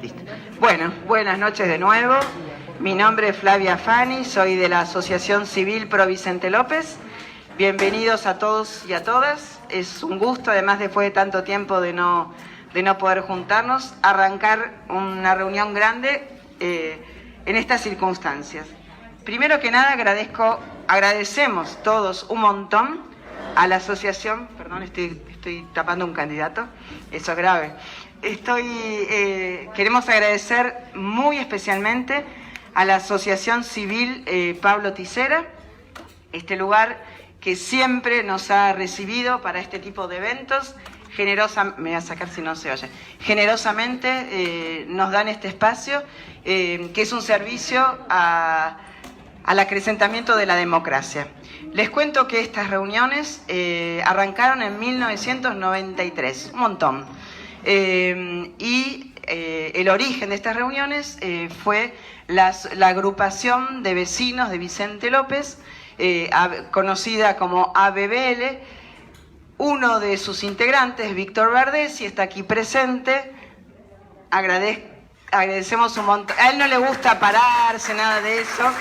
Listo. Bueno, buenas noches de nuevo. Mi nombre es Flavia Fani, soy de la Asociación Civil Pro Vicente López. Bienvenidos a todos y a todas. Es un gusto, además después de tanto tiempo de no poder juntarnos, arrancar una reunión grande en estas circunstancias. Primero que nada agradecemos todos un montón a la asociación, perdón, estoy tapando un candidato, eso es grave. Queremos agradecer muy especialmente a la Asociación Civil Pablo Tisera, este lugar que siempre nos ha recibido para este tipo de eventos. Me voy a sacar si no se oye. Generosamente nos dan este espacio, que es un servicio al acrecentamiento de la democracia. Les cuento que estas reuniones arrancaron en 1993, un montón. El origen de estas reuniones fue la agrupación de vecinos de Vicente López, conocida como ABBL. Uno de sus integrantes, Víctor Bardesi, está aquí presente. Agradecemos un montón. A él no le gusta pararse, nada de eso.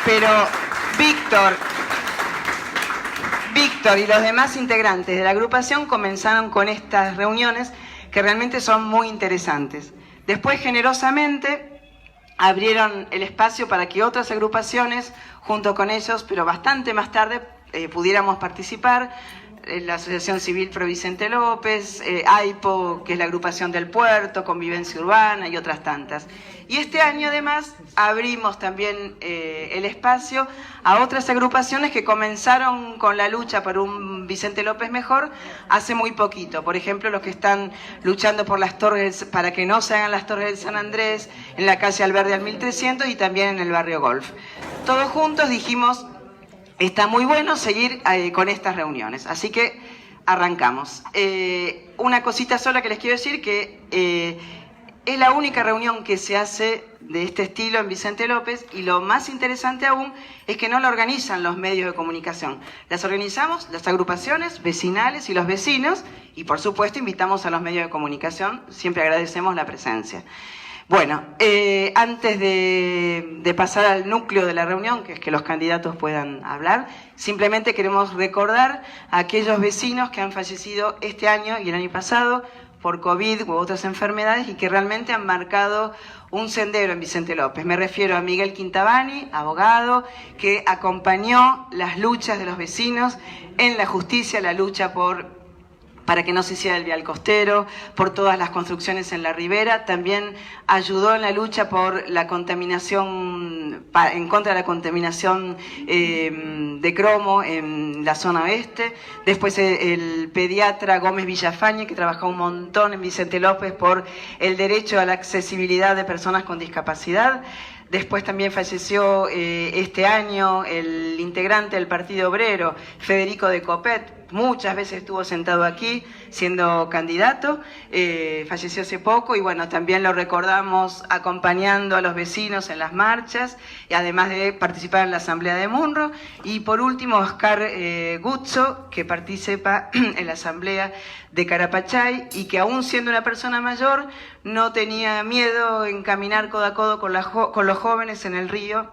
Pero Víctor y los demás integrantes de la agrupación comenzaron con estas reuniones que realmente son muy interesantes. Después, generosamente, abrieron el espacio para que otras agrupaciones, junto con ellos, pero bastante más tarde, pudiéramos participar. La Asociación Civil Pro Vicente López, AIPO, que es la agrupación del puerto, Convivencia Urbana y otras tantas. Y este año, además, abrimos también el espacio a otras agrupaciones que comenzaron con la lucha por un Vicente López mejor hace muy poquito. Por ejemplo, los que están luchando por las torres, para que no se hagan las torres del San Andrés, en la calle Alverde al 1300 y también en el barrio Golf. Todos juntos dijimos: está muy bueno seguir con estas reuniones, así que arrancamos. Una cosita sola que les quiero decir, que es la única reunión que se hace de este estilo en Vicente López, y lo más interesante aún es que no la organizan los medios de comunicación. Las organizamos las agrupaciones vecinales y los vecinos, y por supuesto invitamos a los medios de comunicación, siempre agradecemos la presencia. Bueno, antes de pasar al núcleo de la reunión, que es que los candidatos puedan hablar, simplemente queremos recordar a aquellos vecinos que han fallecido este año y el año pasado por COVID u otras enfermedades y que realmente han marcado un sendero en Vicente López. Me refiero a Miguel Quintabani, abogado, que acompañó las luchas de los vecinos en la justicia, la lucha para que no se hiciera el vial costero, por todas las construcciones en la ribera. También ayudó en la lucha por la contaminación, en contra de la contaminación de cromo en la zona oeste. Después el pediatra Gómez Villafañe, que trabajó un montón en Vicente López por el derecho a la accesibilidad de personas con discapacidad. Después también falleció este año el integrante del Partido Obrero, Federico de Copet. Muchas veces estuvo sentado aquí siendo candidato, falleció hace poco y bueno, también lo recordamos acompañando a los vecinos en las marchas, y además de participar en la Asamblea de Munro. Y por último, Oscar Guzzo, que participa en la Asamblea de Carapachay y que aún siendo una persona mayor no tenía miedo en caminar codo a codo con los jóvenes en el río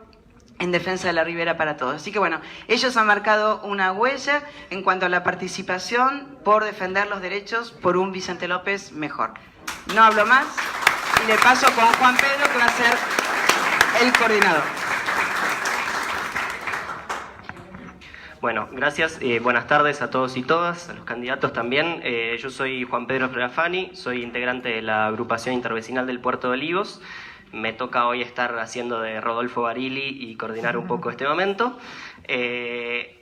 en defensa de la ribera para todos. Así que bueno, ellos han marcado una huella en cuanto a la participación por defender los derechos por un Vicente López mejor. No hablo más y le paso con Juan Pedro, que va a ser el coordinador. Bueno, gracias. Buenas tardes a todos y todas, a los candidatos también. Yo soy Juan Pedro Fregafani, soy integrante de la agrupación intervecinal del Puerto de Olivos. Me toca hoy estar haciendo de Rodolfo Barili y coordinar un poco este momento.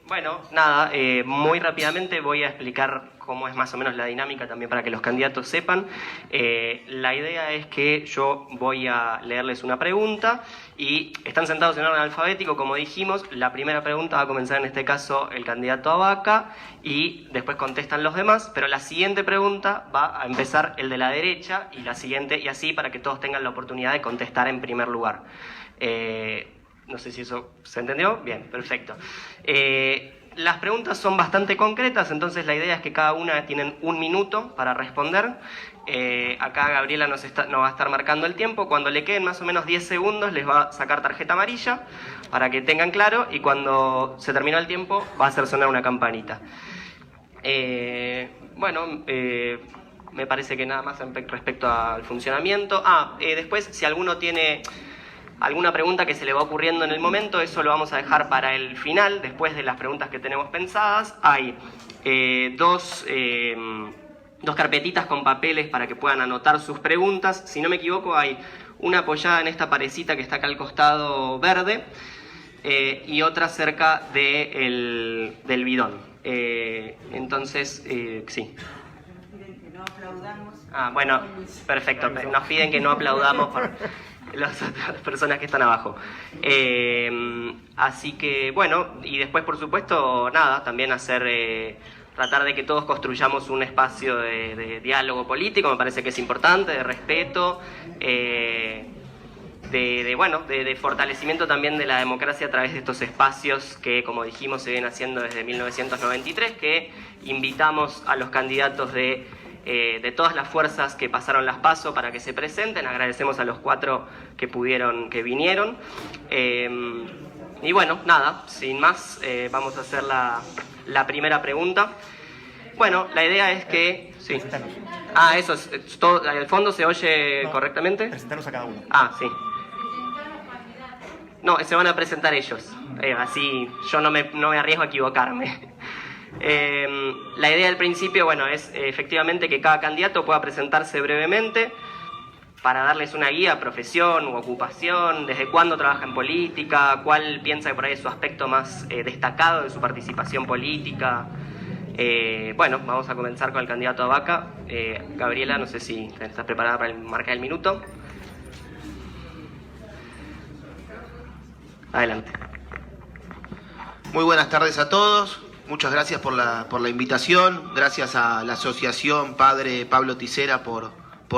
Bueno, nada, muy rápidamente voy a explicar cómo es más o menos la dinámica también para que los candidatos sepan. La idea es que yo voy a leerles una pregunta y están sentados en orden alfabético, como dijimos. La primera pregunta va a comenzar en este caso el candidato Abaca y después contestan los demás, pero la siguiente pregunta va a empezar el de la derecha y la siguiente, y así para que todos tengan la oportunidad de contestar en primer lugar. No sé si eso se entendió. Bien, perfecto. las preguntas son bastante concretas, entonces la idea es que cada una tienen 1 minuto para responder. Acá Gabriela nos va a estar marcando el tiempo. Cuando le queden más o menos 10 segundos les va a sacar tarjeta amarilla para que tengan claro, y cuando se terminó el tiempo va a hacer sonar una campanita. Me parece que nada más respecto al funcionamiento. Después, si alguno tiene alguna pregunta que se le va ocurriendo en el momento, eso lo vamos a dejar para el final, después de las preguntas que tenemos pensadas. Hay dos carpetitas con papeles para que puedan anotar sus preguntas. Si no me equivoco, hay una apoyada en esta parecita que está acá al costado verde, y otra cerca del bidón. Entonces, sí. Bueno, perfecto. Nos piden que no aplaudamos por las otras personas que están abajo. Así que, bueno, y después, por supuesto, nada, también tratar de que todos construyamos un espacio de diálogo político, me parece que es importante, de respeto, de fortalecimiento también de la democracia a través de estos espacios que, como dijimos, se vienen haciendo desde 1993, que invitamos a los candidatos de todas las fuerzas que pasaron las PASO para que se presenten. Agradecemos a los 4 que vinieron. Y bueno, nada, sin más, vamos a hacer la primera pregunta. Bueno, la idea es que... Sí. Eso, todo, ¿el fondo se oye correctamente? Presentarlos a cada uno. Sí. No, se van a presentar ellos. Así yo no me arriesgo a equivocarme. La idea del principio, bueno, es efectivamente que cada candidato pueda presentarse brevemente para darles una guía, profesión u ocupación, desde cuándo trabaja en política, cuál piensa que por ahí es su aspecto más destacado de su participación política. Vamos a comenzar con el candidato a Vaca. Gabriela, no sé si estás preparada para marcar el minuto. Adelante. Muy buenas tardes a todos. Muchas gracias por la invitación. Gracias a la asociación Padre Pablo Tisera por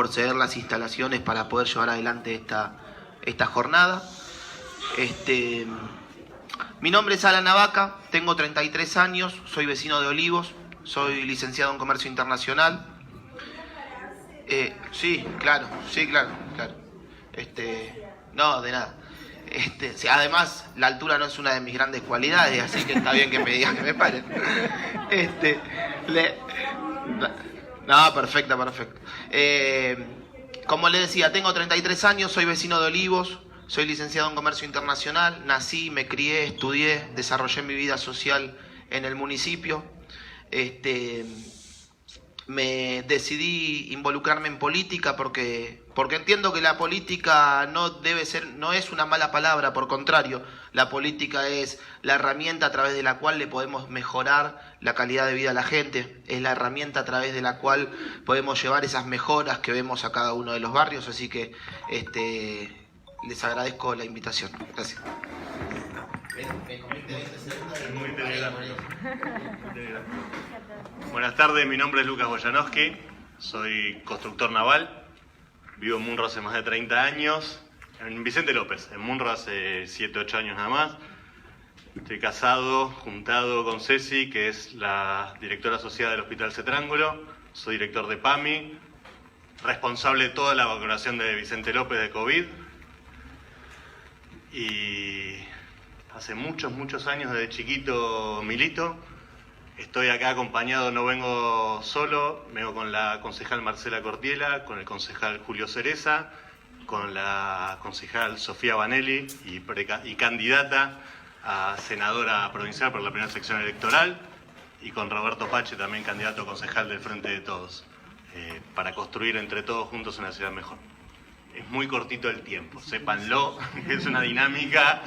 ceder las instalaciones para poder llevar adelante esta jornada. Mi nombre es Alan Vaca, tengo 33 años, soy vecino de Olivos, soy licenciado en Comercio Internacional. Sí, claro. No, de nada. Además, la altura no es una de mis grandes cualidades, así que está bien que me digan que me paren. No, perfecto. Como le decía, tengo 33 años, soy vecino de Olivos, soy licenciado en Comercio Internacional, nací, me crié, estudié, desarrollé mi vida social en el municipio. Me decidí involucrarme en política porque entiendo que la política no es una mala palabra, por contrario, la política es la herramienta a través de la cual le podemos mejorar la calidad de vida a la gente, es la herramienta a través de la cual podemos llevar esas mejoras que vemos a cada uno de los barrios, así que les agradezco la invitación. Gracias. Buenas tardes, mi nombre es Lucas Boyanowski, soy constructor naval, vivo en Munro hace más de 30 años, en Vicente López, en Munro hace 7, 8 años nada más. Estoy casado, juntado con Ceci, que es la directora asociada del Hospital Cetrángulo, soy director de PAMI, responsable de toda la vacunación de Vicente López de COVID, y hace muchos años, desde chiquito milito. Estoy acá acompañado, no vengo solo, vengo con la concejal Marcela Cortiela, con el concejal Julio Cereza, con la concejal Sofía Vanelli y candidata a senadora provincial por la primera sección electoral, y con Roberto Pache, también candidato a concejal del Frente de Todos, para construir entre todos juntos una ciudad mejor. Es muy cortito el tiempo, sépanlo, es una dinámica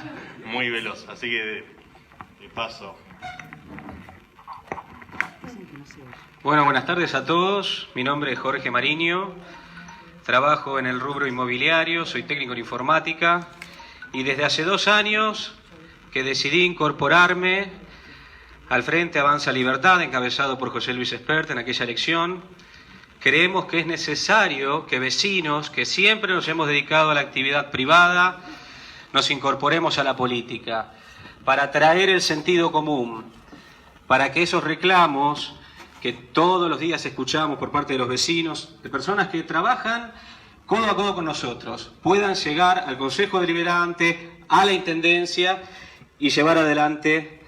muy veloz, así que de paso. Bueno, buenas tardes a todos. Mi nombre es Jorge Mariño, trabajo en el rubro inmobiliario, soy técnico en informática y desde hace 2 años que decidí incorporarme al Frente Avanza Libertad, encabezado por José Luis Espert en aquella elección. Creemos que es necesario que vecinos que siempre nos hemos dedicado a la actividad privada nos incorporemos a la política para traer el sentido común, para que esos reclamos que todos los días escuchamos por parte de los vecinos, de personas que trabajan codo a codo con nosotros, puedan llegar al Consejo Deliberante, a la Intendencia y llevar adelante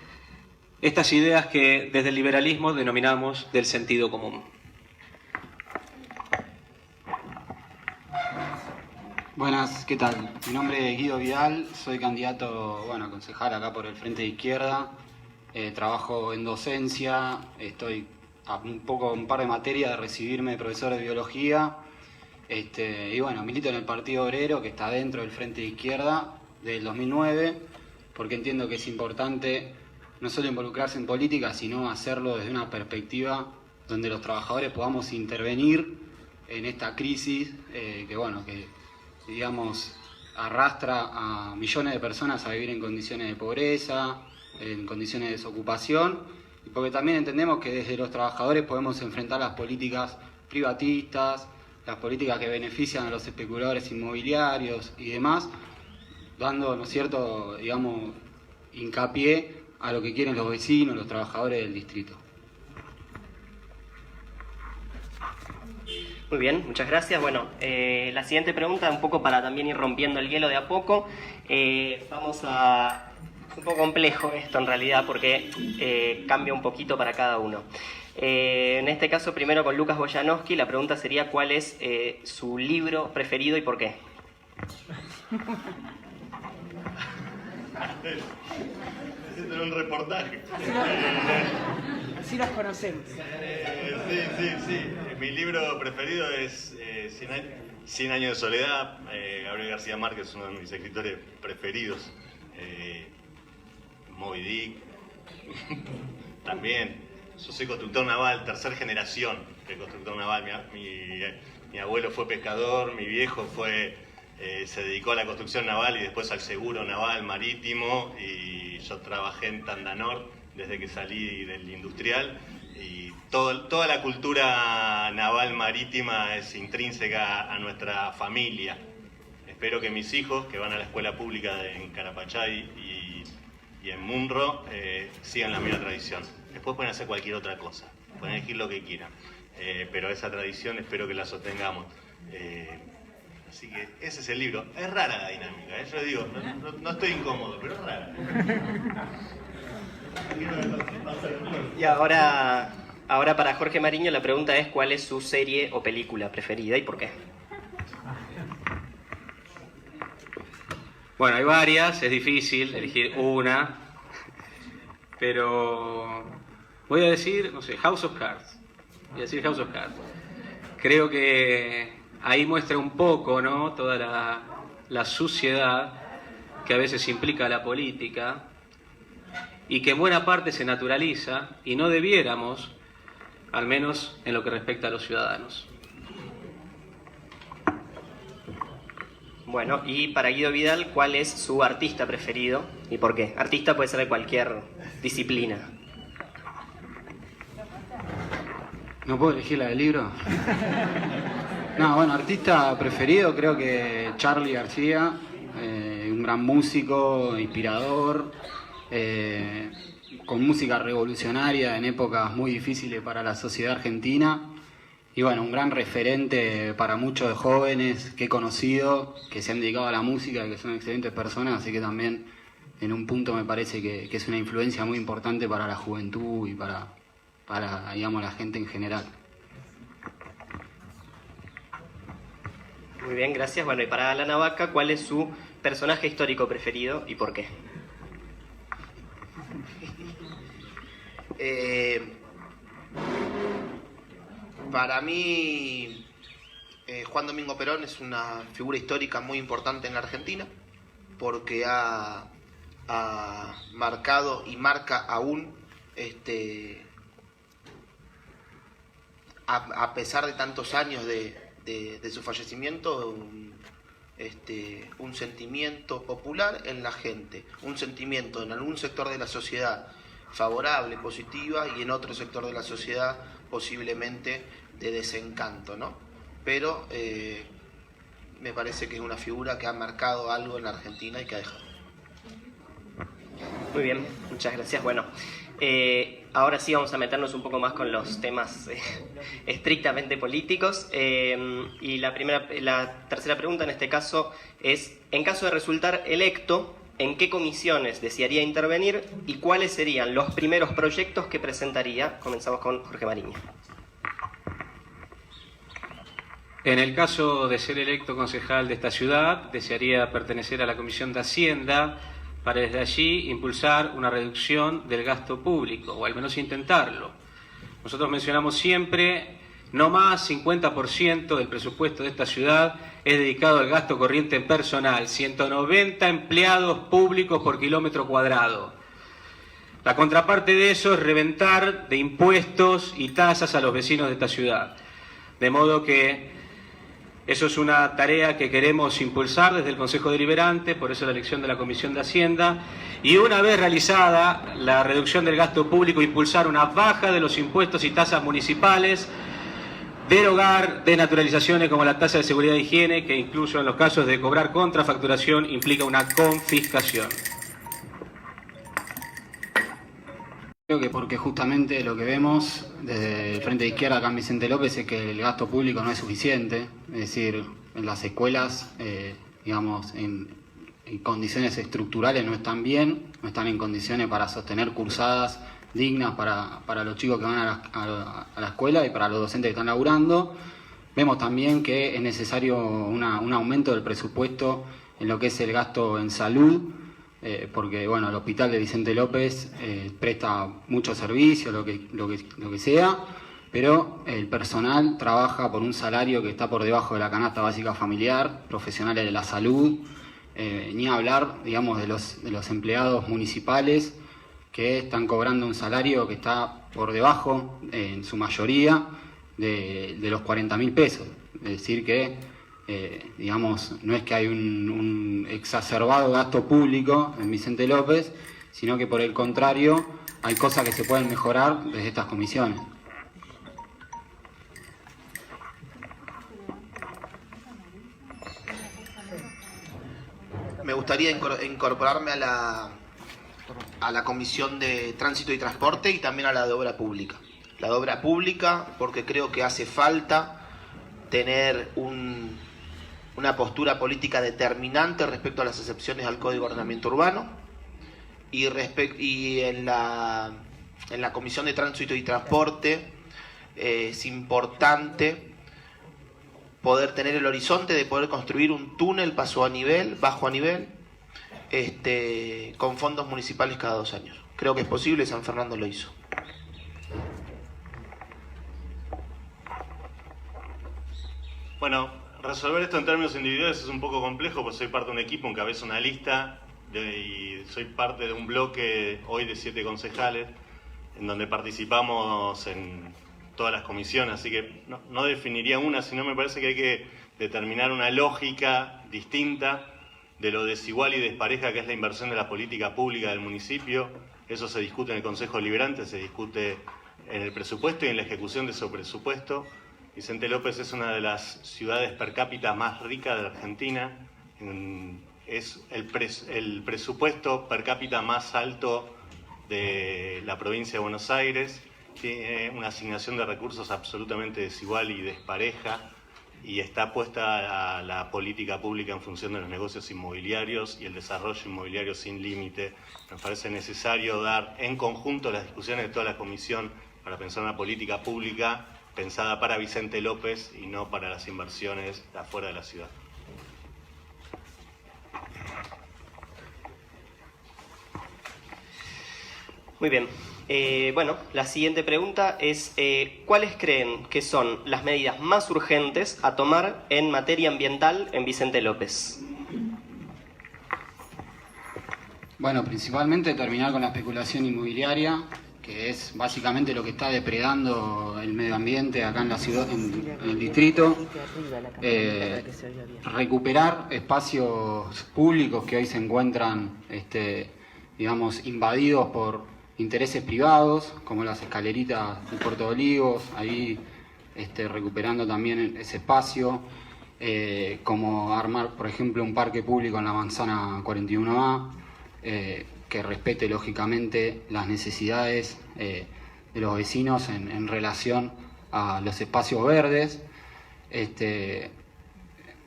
estas ideas que desde el liberalismo denominamos del sentido común. Buenas, ¿qué tal? Mi nombre es Guido Vidal, soy candidato, a concejal acá por el Frente de Izquierda. Trabajo en docencia, estoy a un par de materias de recibirme de profesor de biología. Milito en el Partido Obrero, que está dentro del Frente de Izquierda del 2009, porque entiendo que es importante no solo involucrarse en política, sino hacerlo desde una perspectiva donde los trabajadores podamos intervenir en esta crisis que arrastra a millones de personas a vivir en condiciones de pobreza, en condiciones de desocupación, y porque también entendemos que desde los trabajadores podemos enfrentar las políticas privatistas, las políticas que benefician a los especuladores inmobiliarios y demás, dando, ¿no es cierto?, hincapié a lo que quieren los vecinos, los trabajadores del distrito. Muy bien, muchas gracias. Bueno, la siguiente pregunta, un poco para también ir rompiendo el hielo de a poco. Es un poco complejo esto en realidad, porque cambia un poquito para cada uno. En este caso, primero con Lucas Boyanowski, la pregunta sería ¿cuál es su libro preferido y por qué? Necesito un reportaje. Así los conocemos. Sí. Mi libro preferido es 100 años de soledad. Gabriel García Márquez es uno de mis escritores preferidos. Moby Dick. También. Yo soy constructor naval, tercera generación de constructor naval. Mi abuelo fue pescador, mi viejo se dedicó a la construcción naval y después al seguro naval marítimo, y yo trabajé en Tandanor desde que salí del industrial, y toda la cultura naval marítima es intrínseca a nuestra familia. Espero que mis hijos, que van a la escuela pública en Carapachay y en Munro, sigan la misma tradición. Después pueden hacer cualquier otra cosa, pueden elegir lo que quieran, pero esa tradición espero que la sostengamos. Así que ese es el libro. Es rara la dinámica, yo digo, no estoy incómodo, pero es rara. Y ahora para Jorge Mariño la pregunta es ¿cuál es su serie o película preferida y por qué? Bueno, hay varias, es difícil elegir una, pero voy a decir, House of Cards. Voy a decir House of Cards. Creo que ahí muestra un poco, ¿no?, toda la suciedad que a veces implica la política y que en buena parte se naturaliza y no debiéramos, al menos en lo que respecta a los ciudadanos. Bueno, y para Guido Vidal, ¿cuál es su artista preferido y por qué? Artista puede ser de cualquier disciplina. ¿No puedo elegir la del libro? No, artista preferido creo que Charly García, un gran músico, inspirador, con música revolucionaria en épocas muy difíciles para la sociedad argentina, y un gran referente para muchos jóvenes que he conocido, que se han dedicado a la música, que son excelentes personas, así que también en un punto me parece que es una influencia muy importante para la juventud y para la gente en general. Muy bien, gracias. Bueno, y para Alana Vaca, ¿cuál es su personaje histórico preferido y por qué? Para mí, Juan Domingo Perón es una figura histórica muy importante en la Argentina, porque ha marcado y marca aún, a pesar de tantos años de su fallecimiento, un sentimiento popular en la gente, un sentimiento en algún sector de la sociedad favorable, positiva, y en otro sector de la sociedad posiblemente de desencanto, ¿no? Pero me parece que es una figura que ha marcado algo en la Argentina y que ha dejado. Muy bien, muchas gracias. Bueno, Ahora sí vamos a meternos un poco más con los temas estrictamente políticos. Y la tercera pregunta en este caso es, en caso de resultar electo, ¿en qué comisiones desearía intervenir y cuáles serían los primeros proyectos que presentaría? Comenzamos con Jorge Mariño. En el caso de ser electo concejal de esta ciudad, desearía pertenecer a la Comisión de Hacienda para desde allí impulsar una reducción del gasto público, o al menos intentarlo. Nosotros mencionamos siempre, no más 50% del presupuesto de esta ciudad es dedicado al gasto corriente en personal, 190 empleados públicos por kilómetro cuadrado. La contraparte de eso es reventar de impuestos y tasas a los vecinos de esta ciudad. De modo que eso es una tarea que queremos impulsar desde el Consejo Deliberante, por eso la elección de la Comisión de Hacienda, y una vez realizada la reducción del gasto público, impulsar una baja de los impuestos y tasas municipales, derogar desnaturalizaciones como la tasa de seguridad e higiene, que incluso en los casos de cobrar contrafacturación implica una confiscación. Creo que porque justamente lo que vemos desde el Frente de Izquierda acá en Vicente López es que el gasto público no es suficiente, es decir, en las escuelas, digamos, en condiciones estructurales no están bien, no están en condiciones para sostener cursadas dignas para los chicos que van a la escuela y para los docentes que están laburando. Vemos también que es necesario un aumento del presupuesto en lo que es el gasto en salud, porque bueno, el hospital de Vicente López presta muchos servicios, lo que sea, pero el personal trabaja por un salario que está por debajo de la canasta básica familiar, profesionales de la salud, ni hablar, digamos, de los empleados municipales que están cobrando un salario que está por debajo, en su mayoría, de los 40.000 pesos. Es decir que digamos, no es que hay un exacerbado gasto público en Vicente López, sino que por el contrario hay cosas que se pueden mejorar desde estas comisiones. Me gustaría incorporarme a la Comisión de Tránsito y Transporte y también a la de Obra Pública. La de Obra Pública porque creo que hace falta tener una postura política determinante respecto a las excepciones al Código de Ordenamiento Urbano y en la Comisión de Tránsito y Transporte es importante poder tener el horizonte de poder construir un túnel bajo a nivel, con fondos municipales cada 2 años. Creo que es posible, San Fernando lo hizo. Bueno, resolver esto en términos individuales es un poco complejo, porque soy parte de un equipo, encabezo una lista y soy parte de un bloque hoy de 7 concejales, en donde participamos en todas las comisiones, así que no definiría una, sino me parece que hay que determinar una lógica distinta de lo desigual y despareja que es la inversión de la política pública del municipio. Eso se discute en el Consejo Deliberante, se discute en el presupuesto y en la ejecución de su presupuesto. Vicente López es una de las ciudades per cápita más ricas de la Argentina, es el presupuesto per cápita más alto de la provincia de Buenos Aires, tiene una asignación de recursos absolutamente desigual y despareja y está puesta a la política pública en función de los negocios inmobiliarios y el desarrollo inmobiliario sin límite. Me parece necesario dar en conjunto las discusiones de toda la comisión para pensar una política pública pensada para Vicente López y no para las inversiones de afuera de la ciudad. Muy bien. Bueno, la siguiente pregunta es ¿cuáles creen que son las medidas más urgentes a tomar en materia ambiental en Vicente López? Bueno, principalmente terminar con la especulación inmobiliaria, que es básicamente lo que está depredando el medio ambiente acá en la ciudad, en el distrito. Recuperar espacios públicos que hoy se encuentran, digamos, invadidos por intereses privados, como las escaleritas del Puerto de Olivos, ahí recuperando también ese espacio, como armar, por ejemplo, un parque público en la manzana 41A, que respete lógicamente las necesidades de los vecinos en relación a los espacios verdes.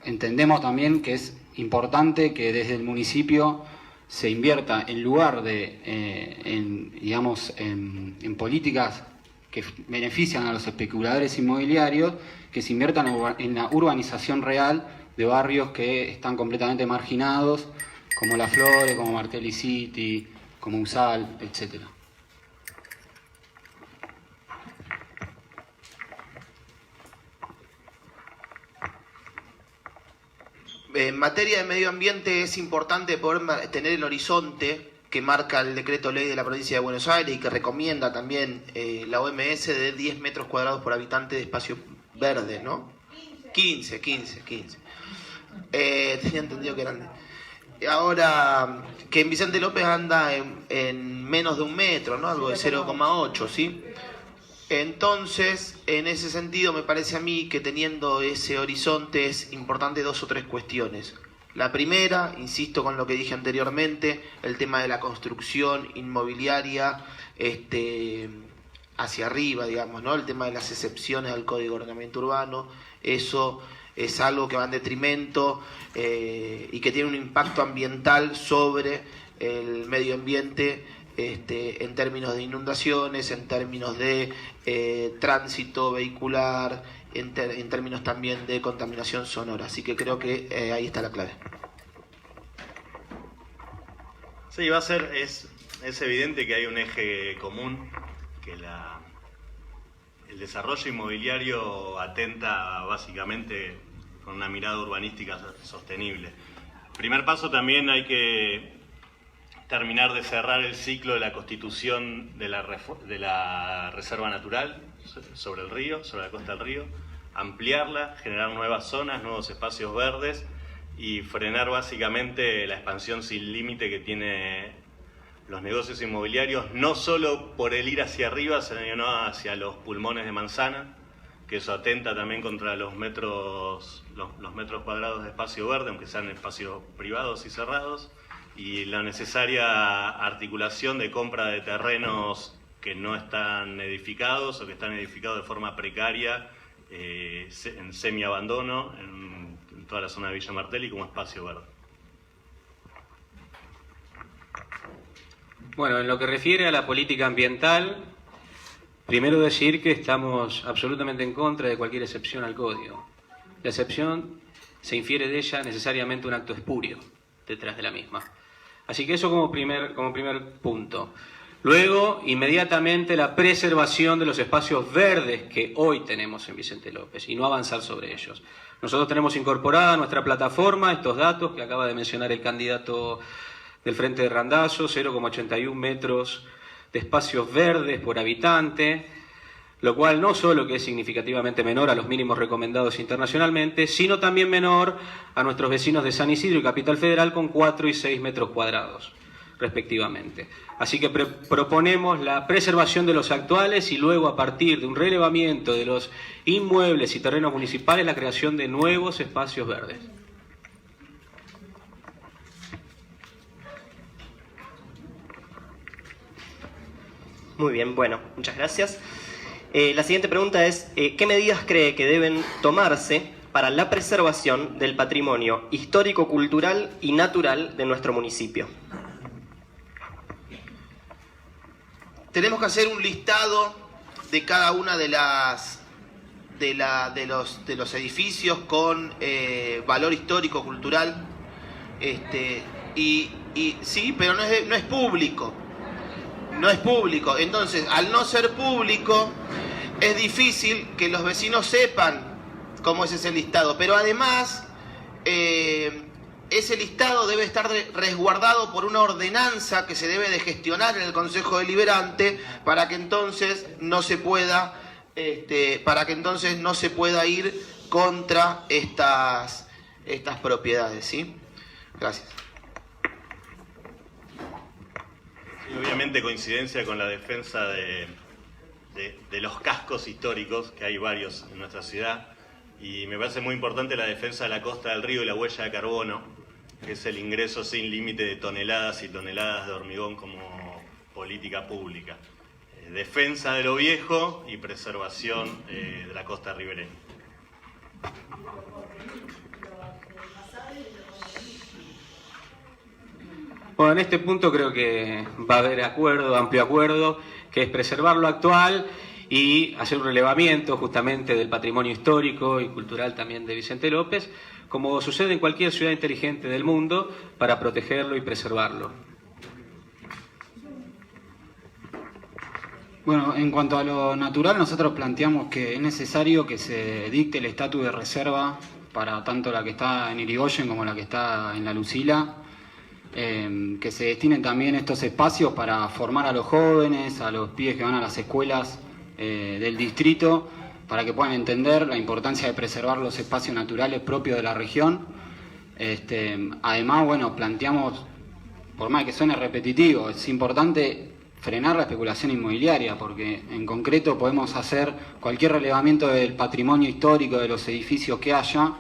Entendemos también que es importante que desde el municipio se invierta, en lugar de en políticas que benefician a los especuladores inmobiliarios, que se invierta en la urbanización real de barrios que están completamente marginados, como Las Flores, como Martelli City, como Usal, etcétera. En materia de medio ambiente es importante poder tener el horizonte que marca el decreto ley de la provincia de Buenos Aires y que recomienda también la OMS de 10 metros cuadrados por habitante de espacio verde, ¿no? 15. Tenía entendido que eran... Ahora, que en Vicente López anda en menos de 1 metro, ¿no? Algo de 0,8, ¿sí? Entonces, en ese sentido, me parece a mí que teniendo ese horizonte es importante 2 o 3 cuestiones. La primera, insisto con lo que dije anteriormente, el tema de la construcción inmobiliaria hacia arriba, digamos, ¿no? El tema de las excepciones al Código de Ordenamiento Urbano, eso es algo que va en detrimento y que tiene un impacto ambiental sobre el medio ambiente en términos de inundaciones, en términos de tránsito vehicular, en términos también de contaminación sonora. Así que creo que ahí está la clave. Sí, es evidente que hay un eje común, que el desarrollo inmobiliario atenta básicamente con una mirada urbanística sostenible. Primer paso, también hay que terminar de cerrar el ciclo de la constitución de la reserva natural sobre el río, sobre la costa del río, ampliarla, generar nuevas zonas, nuevos espacios verdes y frenar básicamente la expansión sin límite que tiene los negocios inmobiliarios, no solo por el ir hacia arriba, sino hacia los pulmones de manzana, que eso atenta también contra los metros cuadrados de espacio verde, aunque sean espacios privados y cerrados, y la necesaria articulación de compra de terrenos que no están edificados o que están edificados de forma precaria, en semi-abandono, en toda la zona de Villa Martelli como espacio verde. Bueno, en lo que refiere a la política ambiental, primero decir que estamos absolutamente en contra de cualquier excepción al código. La excepción se infiere de ella necesariamente un acto espurio detrás de la misma. Así que eso como primer punto. Luego, inmediatamente, la preservación de los espacios verdes que hoy tenemos en Vicente López y no avanzar sobre ellos. Nosotros tenemos incorporada a nuestra plataforma estos datos que acaba de mencionar el candidato del Frente de Randazzo, 0,81 metros de espacios verdes por habitante, lo cual no solo que es significativamente menor a los mínimos recomendados internacionalmente, sino también menor a nuestros vecinos de San Isidro y Capital Federal con 4 y 6 metros cuadrados, respectivamente. Así que proponemos la preservación de los actuales y luego, a partir de un relevamiento de los inmuebles y terrenos municipales, la creación de nuevos espacios verdes. Muy bien, bueno, muchas gracias. La siguiente pregunta es, ¿qué medidas cree que deben tomarse para la preservación del patrimonio histórico, cultural y natural de nuestro municipio? Tenemos que hacer un listado de cada una de los edificios con valor histórico, cultural, sí, pero no es público. No es público. Entonces, al no ser público, es difícil que los vecinos sepan cómo es ese listado. Pero además, ese listado debe estar resguardado por una ordenanza que se debe de gestionar en el Consejo Deliberante para que entonces no se pueda, ir contra estas propiedades, ¿sí? Gracias. Y obviamente coincidencia con la defensa de los cascos históricos, que hay varios en nuestra ciudad, y me parece muy importante la defensa de la costa del río y la huella de carbono, que es el ingreso sin límite de toneladas y toneladas de hormigón como política pública. Defensa de lo viejo y preservación de la costa ribereña. Bueno, en este punto creo que va a haber acuerdo, amplio acuerdo, que es preservar lo actual y hacer un relevamiento justamente del patrimonio histórico y cultural también de Vicente López, como sucede en cualquier ciudad inteligente del mundo, para protegerlo y preservarlo. Bueno, en cuanto a lo natural, nosotros planteamos que es necesario que se dicte el estatus de reserva para tanto la que está en Irigoyen como la que está en La Lucila, que se destinen también estos espacios para formar a los jóvenes, a los pibes que van a las escuelas del distrito, para que puedan entender la importancia de preservar los espacios naturales propios de la región. Además, bueno, planteamos, por más que suene repetitivo, es importante frenar la especulación inmobiliaria, porque en concreto podemos hacer cualquier relevamiento del patrimonio histórico de los edificios que haya,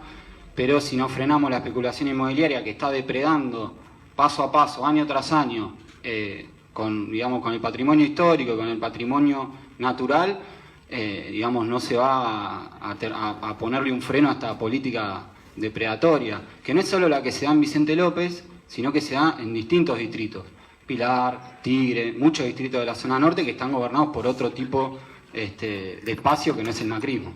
pero si no frenamos la especulación inmobiliaria que está depredando paso a paso, año tras año, con el patrimonio histórico, con el patrimonio natural, no se va a ponerle un freno a esta política depredatoria, que no es solo la que se da en Vicente López, sino que se da en distintos distritos. Pilar, Tigre, muchos distritos de la zona norte que están gobernados por otro tipo de espacio que no es el macrismo.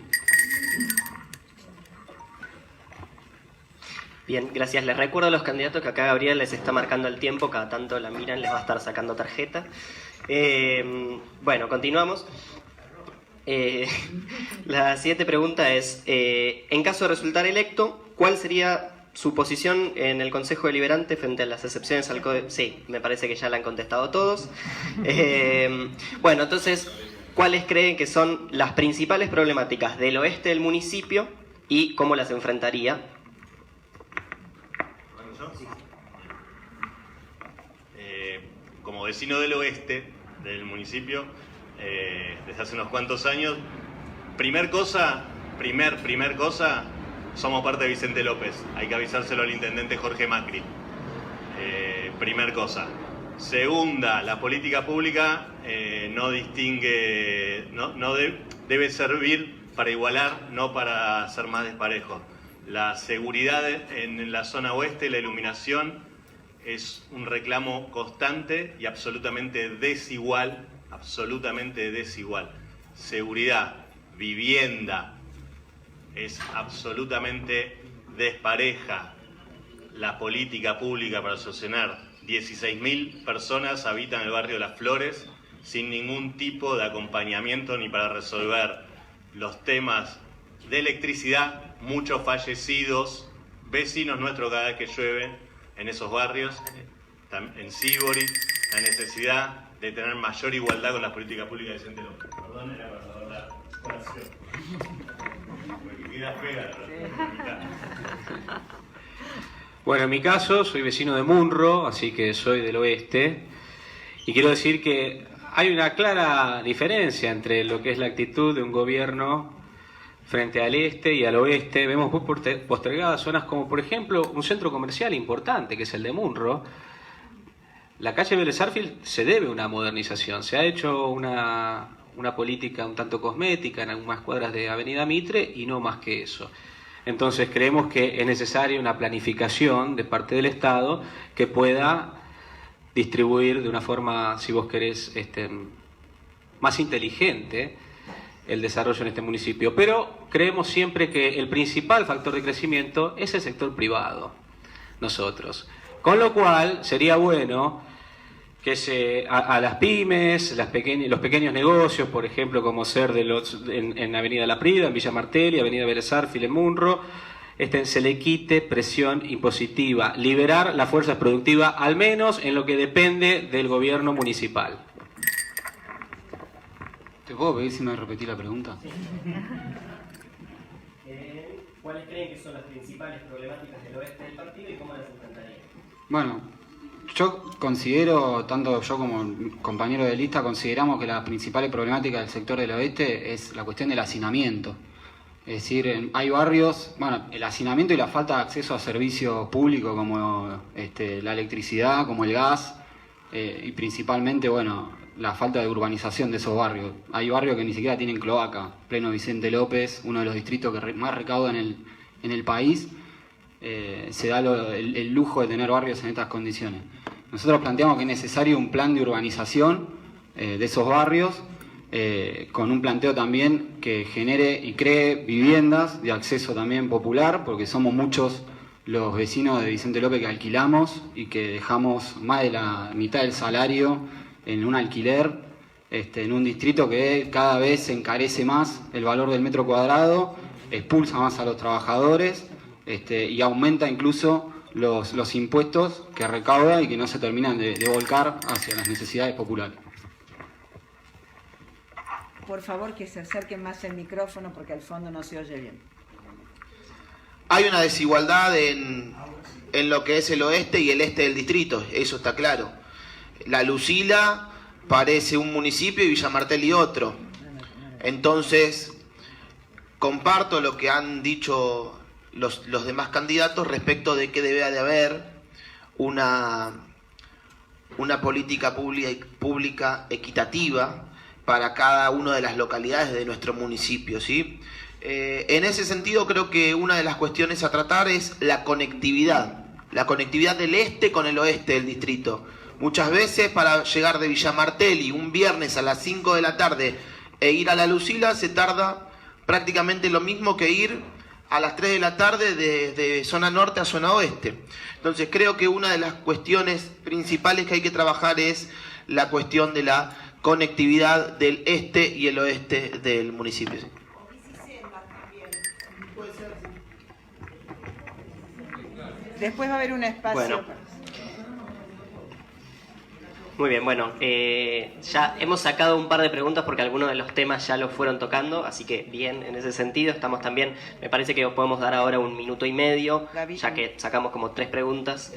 Bien, gracias. Les recuerdo a los candidatos que acá Gabriel les está marcando el tiempo, cada tanto la miran, les va a estar sacando tarjeta. Bueno, continuamos. La siguiente pregunta es, en caso de resultar electo, ¿cuál sería su posición en el Consejo Deliberante frente a las excepciones al Código? Sí, me parece que ya la han contestado todos. Bueno, entonces, ¿cuáles creen que son las principales problemáticas del oeste del municipio y cómo las enfrentaría? Como vecino del oeste del municipio, desde hace unos cuantos años, primer cosa, somos parte de Vicente López. Hay que avisárselo al intendente Jorge Macri. Primer cosa. Segunda, la política pública no distingue, debe servir para igualar, no para ser más desparejo. La seguridad en la zona oeste, la iluminación, es un reclamo constante y absolutamente desigual. Seguridad, vivienda, es absolutamente despareja. La política pública para solucionar 16.000 personas habitan el barrio Las Flores sin ningún tipo de acompañamiento ni para resolver los temas de electricidad, muchos fallecidos, vecinos nuestros cada vez que llueve en esos barrios, en Sibori, la necesidad de tener mayor igualdad con las políticas públicas de Vicente López. Perdón, era para dar la oración. Porque queda fea la. Bueno, en mi caso, soy vecino de Munro, así que soy del oeste, y quiero decir que hay una clara diferencia entre lo que es la actitud de un gobierno frente al este y al oeste. Vemos muy postergadas zonas como, por ejemplo, un centro comercial importante, que es el de Munro. La calle Vélez Arfield se debe una modernización. Se ha hecho una política un tanto cosmética en algunas cuadras de Avenida Mitre y no más que eso. Entonces creemos que es necesaria una planificación de parte del Estado que pueda distribuir de una forma, si vos querés, más inteligente el desarrollo en este municipio. Pero creemos siempre que el principal factor de crecimiento es el sector privado, nosotros. Con lo cual sería bueno que a las pymes, los pequeños negocios, por ejemplo, como ser en Avenida La Prida, en Villa Martelli, Avenida Vélez Arfield, en Munro, se le quite presión impositiva, liberar la fuerza productiva, al menos en lo que depende del gobierno municipal. ¿Te puedo pedir si me repetís la pregunta? Sí. ¿Cuáles creen que son las principales problemáticas del oeste del partido y cómo las enfrentarían? Bueno, yo considero, tanto yo como el compañero de lista, consideramos que la principal problemática del sector del oeste es la cuestión del hacinamiento. Es decir, hay barrios, bueno, el hacinamiento y la falta de acceso a servicios públicos como la electricidad, como el gas, y principalmente, bueno, la falta de urbanización de esos barrios. Hay barrios que ni siquiera tienen cloaca. Pleno Vicente López, uno de los distritos que más recauda en el país, se da el lujo de tener barrios en estas condiciones. Nosotros planteamos que es necesario un plan de urbanización de esos barrios, con un planteo también que genere y cree viviendas de acceso también popular, porque somos muchos los vecinos de Vicente López que alquilamos y que dejamos más de la mitad del salario en un alquiler, en un distrito que cada vez se encarece más el valor del metro cuadrado, expulsa más a los trabajadores y aumenta incluso los impuestos que recauda y que no se terminan de volcar hacia las necesidades populares. Por favor, que se acerquen más el micrófono porque al fondo no se oye bien. Hay una desigualdad en lo que es el oeste y el este del distrito, eso está claro. La Lucila parece un municipio y Villa Martelli otro. Entonces, comparto lo que han dicho los demás candidatos respecto de que debe de haber una política pública equitativa para cada una de las localidades de nuestro municipio, ¿sí? En ese sentido, creo que una de las cuestiones a tratar es la conectividad del este con el oeste del distrito. Muchas veces para llegar de Villa Martelli un viernes a las 5 de la tarde e ir a la Lucila se tarda prácticamente lo mismo que ir a las 3 de la tarde de zona norte a zona oeste. Entonces creo que una de las cuestiones principales que hay que trabajar es la cuestión de la conectividad del este y el oeste del municipio. ¿Sí? Después va a haber un espacio. Bueno. Muy bien, bueno, ya hemos sacado un par de preguntas porque algunos de los temas ya los fueron tocando, así que bien en ese sentido. Estamos también, me parece que os podemos dar ahora 1 minuto y medio, ya que sacamos como 3 preguntas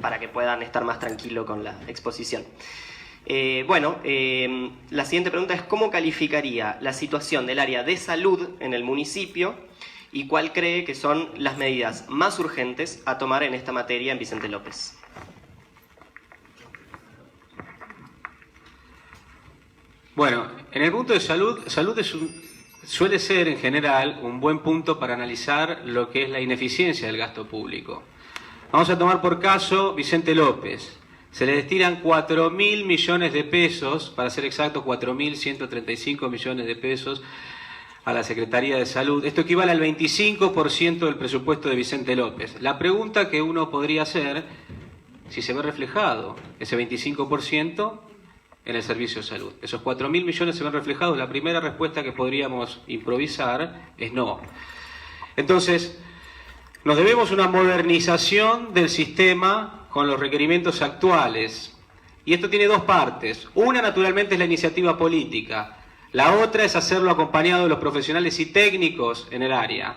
para que puedan estar más tranquilos con la exposición. La siguiente pregunta es: ¿cómo calificaría la situación del área de salud en el municipio y cuál cree que son las medidas más urgentes a tomar en esta materia en Vicente López? Bueno, en el punto de salud suele ser en general un buen punto para analizar lo que es la ineficiencia del gasto público. Vamos a tomar por caso Vicente López. Se le destinan 4.000 millones de pesos, para ser exacto 4.135 millones de pesos a la Secretaría de Salud. Esto equivale al 25% del presupuesto de Vicente López. La pregunta que uno podría hacer, si se ve reflejado ese 25% en el servicio de salud. Esos 4.000 millones se ven reflejados. La primera respuesta que podríamos improvisar es no. Entonces, nos debemos una modernización del sistema con los requerimientos actuales. Y esto tiene 2 partes. Una, naturalmente, es la iniciativa política. La otra es hacerlo acompañado de los profesionales y técnicos en el área.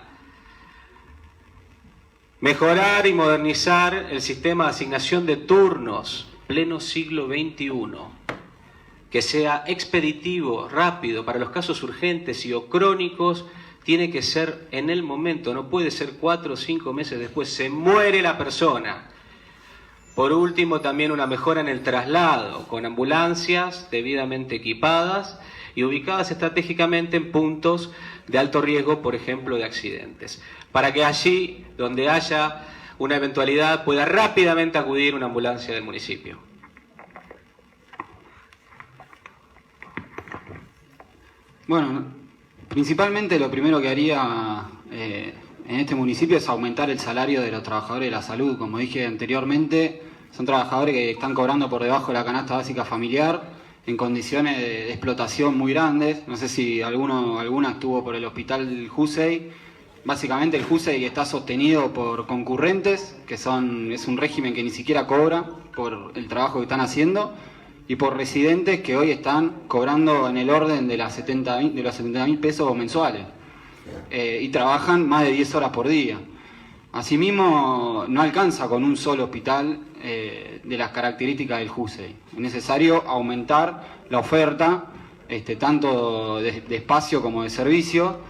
Mejorar y modernizar el sistema de asignación de turnos, pleno siglo XXI. Que sea expeditivo, rápido, para los casos urgentes y o crónicos, tiene que ser en el momento, no puede ser 4 o 5 meses después, se muere la persona. Por último, también una mejora en el traslado, con ambulancias debidamente equipadas y ubicadas estratégicamente en puntos de alto riesgo, por ejemplo, de accidentes, para que allí, donde haya una eventualidad, pueda rápidamente acudir una ambulancia del municipio. Bueno, principalmente lo primero que haría en este municipio es aumentar el salario de los trabajadores de la salud. Como dije anteriormente, son trabajadores que están cobrando por debajo de la canasta básica familiar en condiciones de explotación muy grandes. No sé si alguna estuvo por el hospital Jusey. Básicamente el Jusey está sostenido por concurrentes, es un régimen que ni siquiera cobra por el trabajo que están haciendo, y por residentes que hoy están cobrando en el orden de los 70.000 pesos mensuales y trabajan más de 10 horas por día. Asimismo, no alcanza con un solo hospital de las características del Jusey. Es necesario aumentar la oferta, tanto de espacio como de servicio,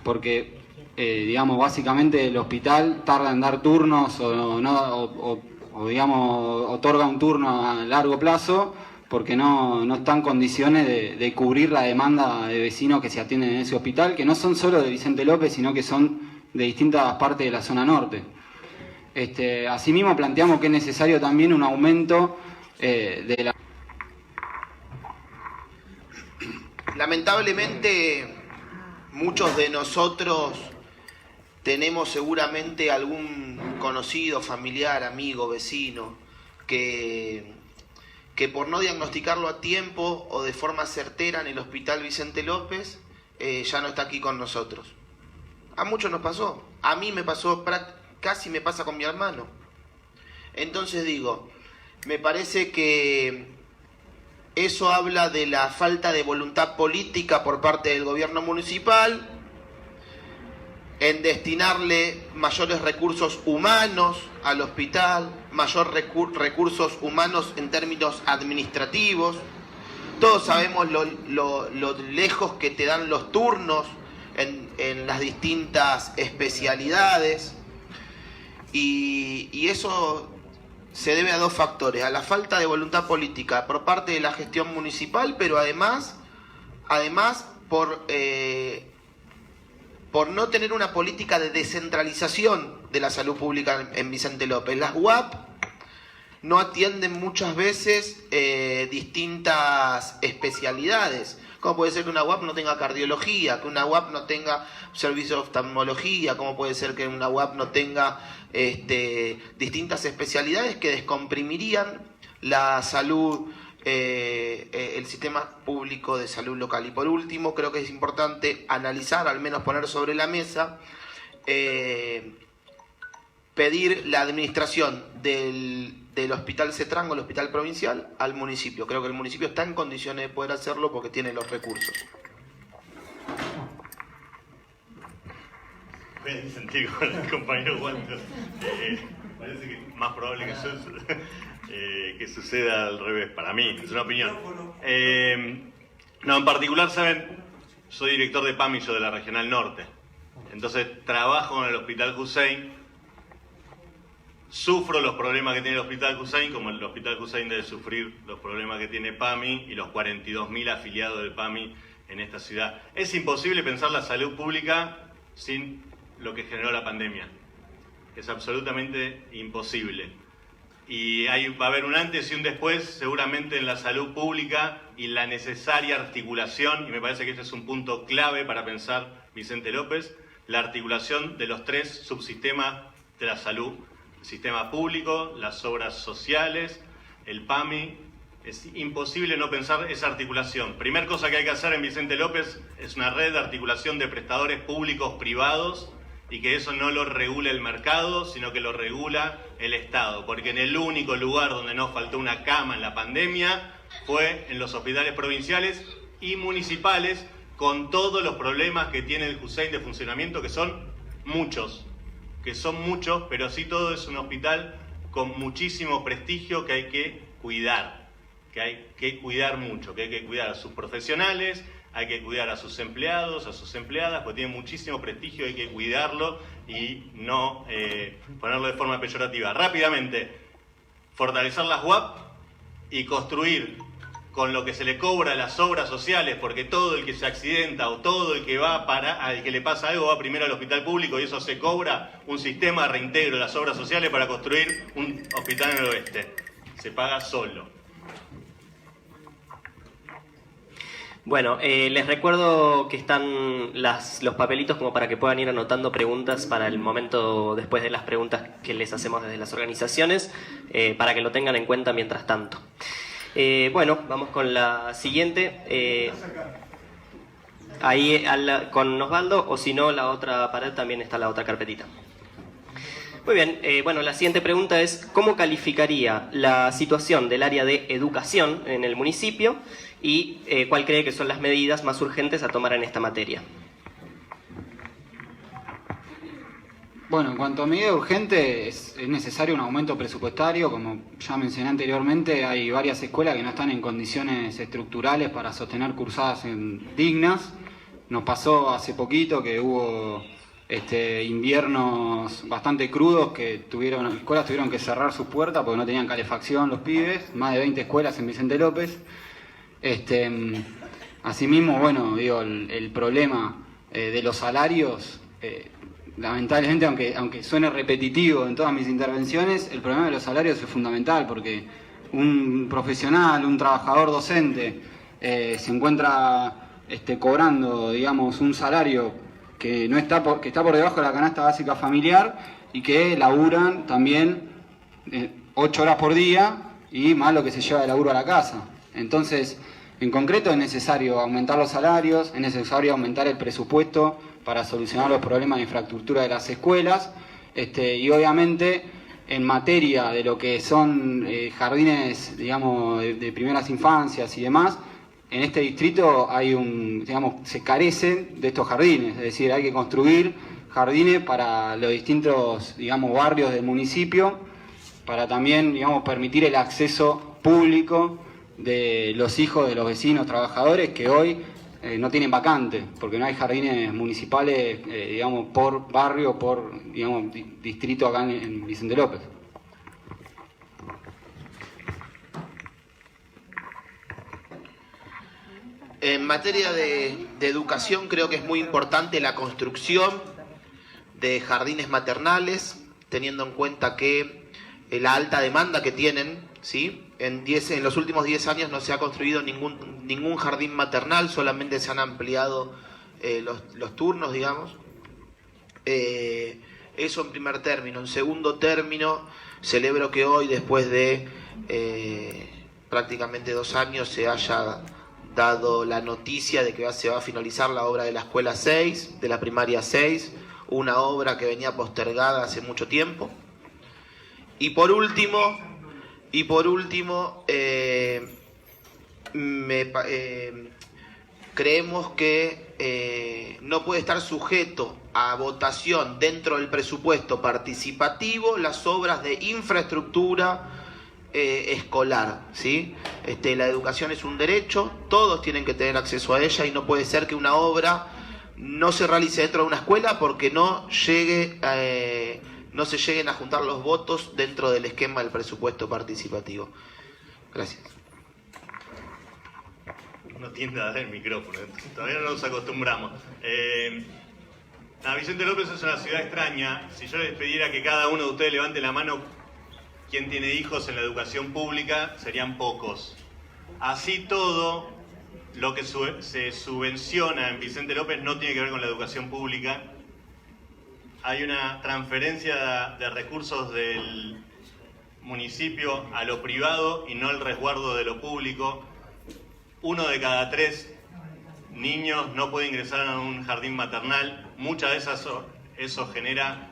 porque digamos, básicamente el hospital tarda en dar turnos o digamos, otorga un turno a largo plazo porque no está en condiciones de cubrir la demanda de vecinos que se atienden en ese hospital, que no son solo de Vicente López, sino que son de distintas partes de la zona norte. Asimismo, planteamos que es necesario también un aumento de la... Lamentablemente, muchos de nosotros tenemos seguramente algún conocido, familiar, amigo, vecino, que por no diagnosticarlo a tiempo o de forma certera en el Hospital Vicente López, ya no está aquí con nosotros. A muchos nos pasó, a mí me pasó, casi me pasa con mi hermano. Entonces digo, me parece que eso habla de la falta de voluntad política por parte del gobierno municipal en destinarle mayores recursos humanos al hospital, recursos humanos en términos administrativos. Todos sabemos lo lejos que te dan los turnos en las distintas especialidades, y eso se debe a dos factores: a la falta de voluntad política por parte de la gestión municipal, pero además por no tener una política de descentralización de la salud pública en Vicente López. Las UAP no atienden muchas veces distintas especialidades. ¿Cómo puede ser que una UAP no tenga cardiología, que una UAP no tenga servicio de oftalmología? ¿Cómo puede ser que una UAP no tenga distintas especialidades que descomprimirían la salud, el sistema público de salud local? Y por último, creo que es importante analizar, al menos poner sobre la mesa, pedir la administración del Hospital Cetrango, el hospital provincial, al municipio. Creo que el municipio está en condiciones de poder hacerlo porque tiene los recursos. Voy a disentir con el compañero Walter. Parece que es más probable que suceda al revés, para mí, es una opinión. No, en particular, saben, soy director de PAMI, yo de la Regional Norte. Entonces trabajo en el Hospital Hussein, sufro los problemas que tiene el Hospital Hussein, como el Hospital Hussein debe sufrir los problemas que tiene PAMI y los 42.000 afiliados del PAMI en esta ciudad. Es imposible pensar la salud pública sin lo que generó la pandemia. Es absolutamente imposible. Y va a haber un antes y un después seguramente en la salud pública y la necesaria articulación, y me parece que este es un punto clave para pensar Vicente López, la articulación de los tres subsistemas de la salud: el sistema público, las obras sociales, el PAMI. Es imposible no pensar esa articulación. Primer cosa que hay que hacer en Vicente López es una red de articulación de prestadores públicos privados, y que eso no lo regula el mercado, sino que lo regula el Estado. Porque en el único lugar donde no faltó una cama en la pandemia fue en los hospitales provinciales y municipales, con todos los problemas que tiene el Hussein de funcionamiento, que son muchos, pero sí todo es un hospital con muchísimo prestigio que hay que cuidar, que hay que cuidar mucho, que hay que cuidar a sus profesionales, hay que cuidar a sus empleados, a sus empleadas, porque tiene muchísimo prestigio, hay que cuidarlo y no ponerlo de forma peyorativa. Rápidamente, fortalecer las UAP y construir con lo que se le cobra a las obras sociales, porque todo el que se accidenta o todo el que al que le pasa algo va primero al hospital público, y eso se cobra un sistema de reintegro de las obras sociales para construir un hospital en el oeste. Se paga solo. Bueno, les recuerdo que están los papelitos como para que puedan ir anotando preguntas para el momento después de las preguntas que les hacemos desde las organizaciones, para que lo tengan en cuenta mientras tanto. Bueno, vamos con la siguiente. Ahí con Osvaldo, o si no, la otra pared también está la otra carpetita. Muy bien, bueno, la siguiente pregunta es: ¿cómo calificaría la situación del área de educación en el municipio y cuál cree que son las medidas más urgentes a tomar en esta materia? Bueno, en cuanto a medida urgente, es necesario un aumento presupuestario. Como ya mencioné anteriormente, hay varias escuelas que no están en condiciones estructurales para sostener cursadas dignas. Nos pasó hace poquito que hubo inviernos bastante crudos que escuelas tuvieron que cerrar sus puertas porque no tenían calefacción los pibes, más de 20 escuelas en Vicente López. Asimismo, bueno, digo, el problema de los salarios, lamentablemente, aunque suene repetitivo en todas mis intervenciones, el problema de los salarios es fundamental porque un profesional, un trabajador docente se encuentra cobrando, digamos, un salario que está por debajo de la canasta básica familiar y que laburan también 8 horas por día y más lo que se lleva de laburo a la casa. Entonces, en concreto es necesario aumentar los salarios, es necesario aumentar el presupuesto para solucionar los problemas de infraestructura de las escuelas y obviamente en materia de lo que son jardines, digamos, de primeras infancias y demás, en este distrito se carecen de estos jardines, es decir, hay que construir jardines para los distintos, digamos, barrios del municipio, para también, digamos, permitir el acceso público de los hijos de los vecinos trabajadores que hoy no tienen vacante, porque no hay jardines municipales, digamos, por barrio, por, digamos, distrito acá en Vicente López. En materia de educación creo que es muy importante la construcción de jardines maternales, teniendo en cuenta que la alta demanda que tienen, ¿sí? En los últimos 10 años no se ha construido ningún jardín maternal, solamente se han ampliado los turnos, digamos. Eso en primer término. En segundo término, celebro que hoy, después de prácticamente 2 años, se haya dado la noticia de que se va a finalizar la obra de la escuela 6, de la primaria 6, una obra que venía postergada hace mucho tiempo. Y por último, creemos que no puede estar sujeto a votación dentro del presupuesto participativo las obras de infraestructura escolar, ¿sí? La educación es un derecho, todos tienen que tener acceso a ella y no puede ser que una obra no se realice dentro de una escuela porque no se lleguen a juntar los votos dentro del esquema del presupuesto participativo. Gracias. No tiende a dar el micrófono, todavía no nos acostumbramos. Vicente López es una ciudad extraña. Si yo les pidiera que cada uno de ustedes levante la mano quien tiene hijos en la educación pública, serían pocos. Así todo, lo que se subvenciona en Vicente López no tiene que ver con la educación pública. Hay una transferencia de recursos del municipio a lo privado y no el resguardo de lo público. 1 de cada 3 niños no puede ingresar a un jardín maternal. Muchas veces eso genera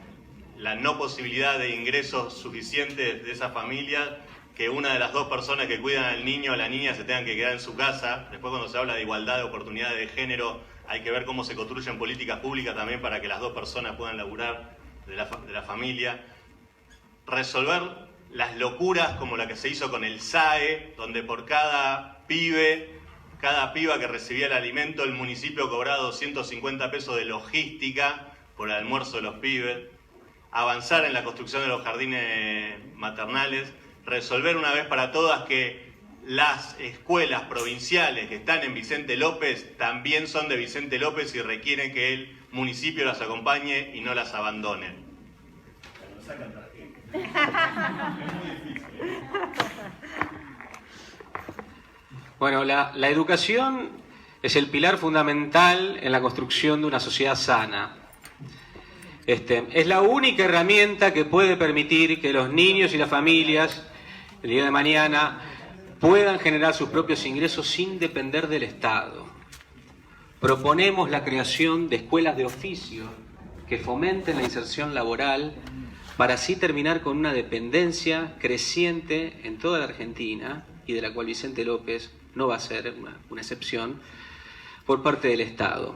la no posibilidad de ingresos suficientes de esa familia, que una de las 2 personas que cuidan al niño o a la niña se tengan que quedar en su casa. Después, cuando se habla de igualdad de oportunidades de género, hay que ver cómo se construyen políticas públicas también para que las 2 personas puedan laburar de la familia. Resolver las locuras como la que se hizo con el SAE, donde por cada piba que recibía el alimento, el municipio cobraba 250 pesos de logística por el almuerzo de los pibes. Avanzar en la construcción de los jardines maternales, resolver una vez para todas que las escuelas provinciales que están en Vicente López también son de Vicente López y requieren que el municipio las acompañe y no las abandone. Bueno, la educación es el pilar fundamental en la construcción de una sociedad sana. Es la única herramienta que puede permitir que los niños y las familias el día de mañana puedan generar sus propios ingresos sin depender del Estado. Proponemos la creación de escuelas de oficio que fomenten la inserción laboral para así terminar con una dependencia creciente en toda la Argentina y de la cual Vicente López no va a ser una excepción por parte del Estado.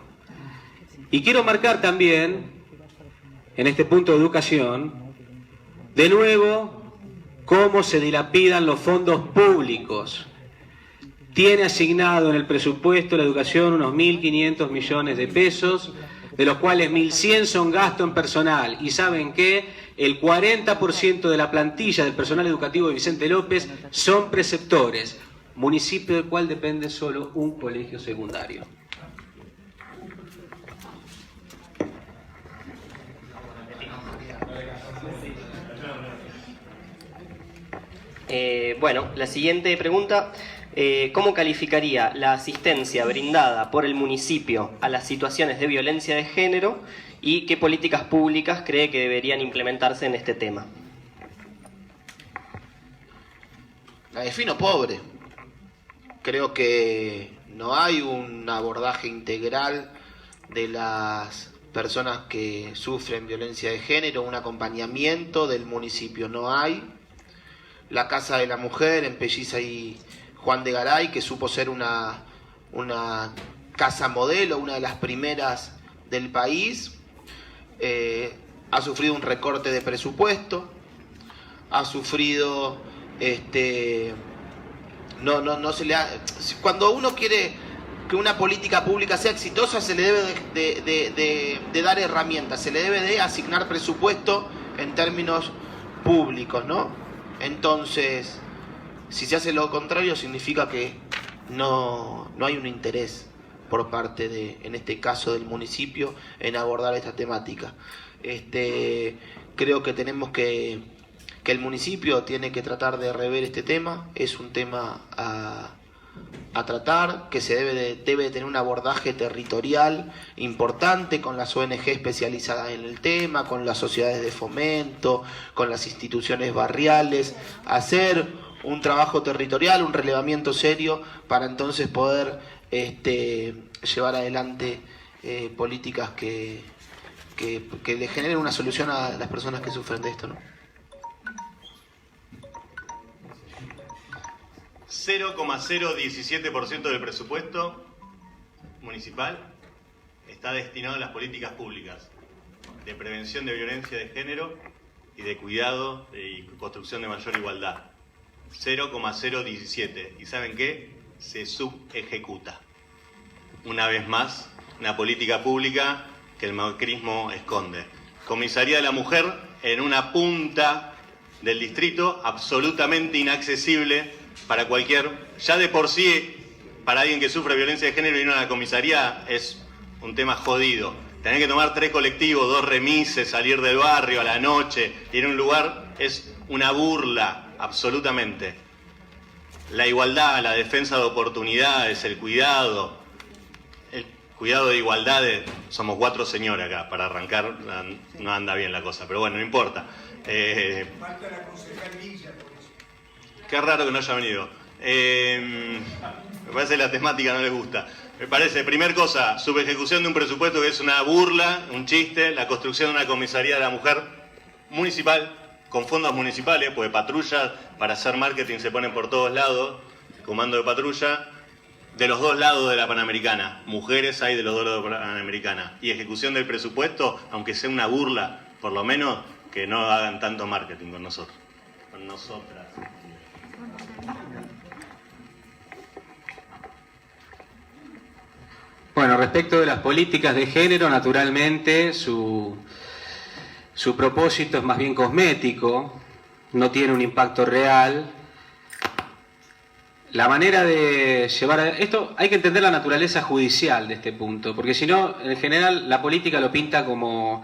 Y quiero marcar también en este punto de educación, de nuevo, cómo se dilapidan los fondos públicos. Tiene asignado en el presupuesto de la educación unos 1.500 millones de pesos de los cuales 1.100 son gasto en personal. Y saben que el 40% de la plantilla del personal educativo de Vicente López son preceptores, municipio del cual depende solo un colegio secundario. Bueno, la siguiente pregunta, ¿cómo calificaría la asistencia brindada por el municipio a las situaciones de violencia de género y qué políticas públicas cree que deberían implementarse en este tema? La defino pobre. Creo que no hay un abordaje integral de las personas que sufren violencia de género, un acompañamiento del municipio no hay. La Casa de la Mujer en Pelliza y Juan de Garay, que supo ser una casa modelo, una de las primeras del país, ha sufrido un recorte de presupuesto, ha sufrido no se le ha, cuando uno quiere que una política pública sea exitosa, se le debe de dar herramientas, se le debe de asignar presupuesto en términos públicos, ¿no? Entonces, si se hace lo contrario, significa que no hay un interés por parte de, en este caso, del municipio en abordar esta temática. Creo que tenemos que el municipio tiene que tratar de rever este tema. Es un tema a tratar, que se debe de tener un abordaje territorial importante con las ONG especializadas en el tema, con las sociedades de fomento, con las instituciones barriales, hacer un trabajo territorial, un relevamiento serio para entonces poder llevar adelante políticas que le generen una solución a las personas que sufren de esto, ¿no? 0,017% del presupuesto municipal está destinado a las políticas públicas de prevención de violencia de género y de cuidado y construcción de mayor igualdad. 0,017. ¿Y saben qué? Se subejecuta. Una vez más, una política pública que el macrismo esconde. Comisaría de la Mujer en una punta del distrito, absolutamente inaccesible para cualquier, ya de por sí, para alguien que sufre violencia de género ir a una comisaría es un tema jodido. Tener que tomar 3 colectivos, 2 remises, salir del barrio a la noche, ir a un lugar es una burla, absolutamente. La igualdad, la defensa de oportunidades, el cuidado de igualdades, somos 4 señores acá, para arrancar no anda bien la cosa, pero bueno, no importa. Falta la concejal Villa, por eso. Qué raro que no haya venido. Me parece que la temática no les gusta. Me parece, primer cosa, subejecución de un presupuesto que es una burla, un chiste, la construcción de una comisaría de la mujer municipal, con fondos municipales, pues patrullas para hacer marketing se ponen por todos lados, comando de patrulla, de los 2 lados de la Panamericana. Mujeres hay de los 2 lados de la Panamericana. Y ejecución del presupuesto, aunque sea una burla, por lo menos que no hagan tanto marketing con nosotros. Con nosotras. Bueno, respecto de las políticas de género, naturalmente su propósito es más bien cosmético, no tiene un impacto real. La manera de llevar a esto, hay que entender la naturaleza judicial de este punto, porque si no, en general, la política lo pinta como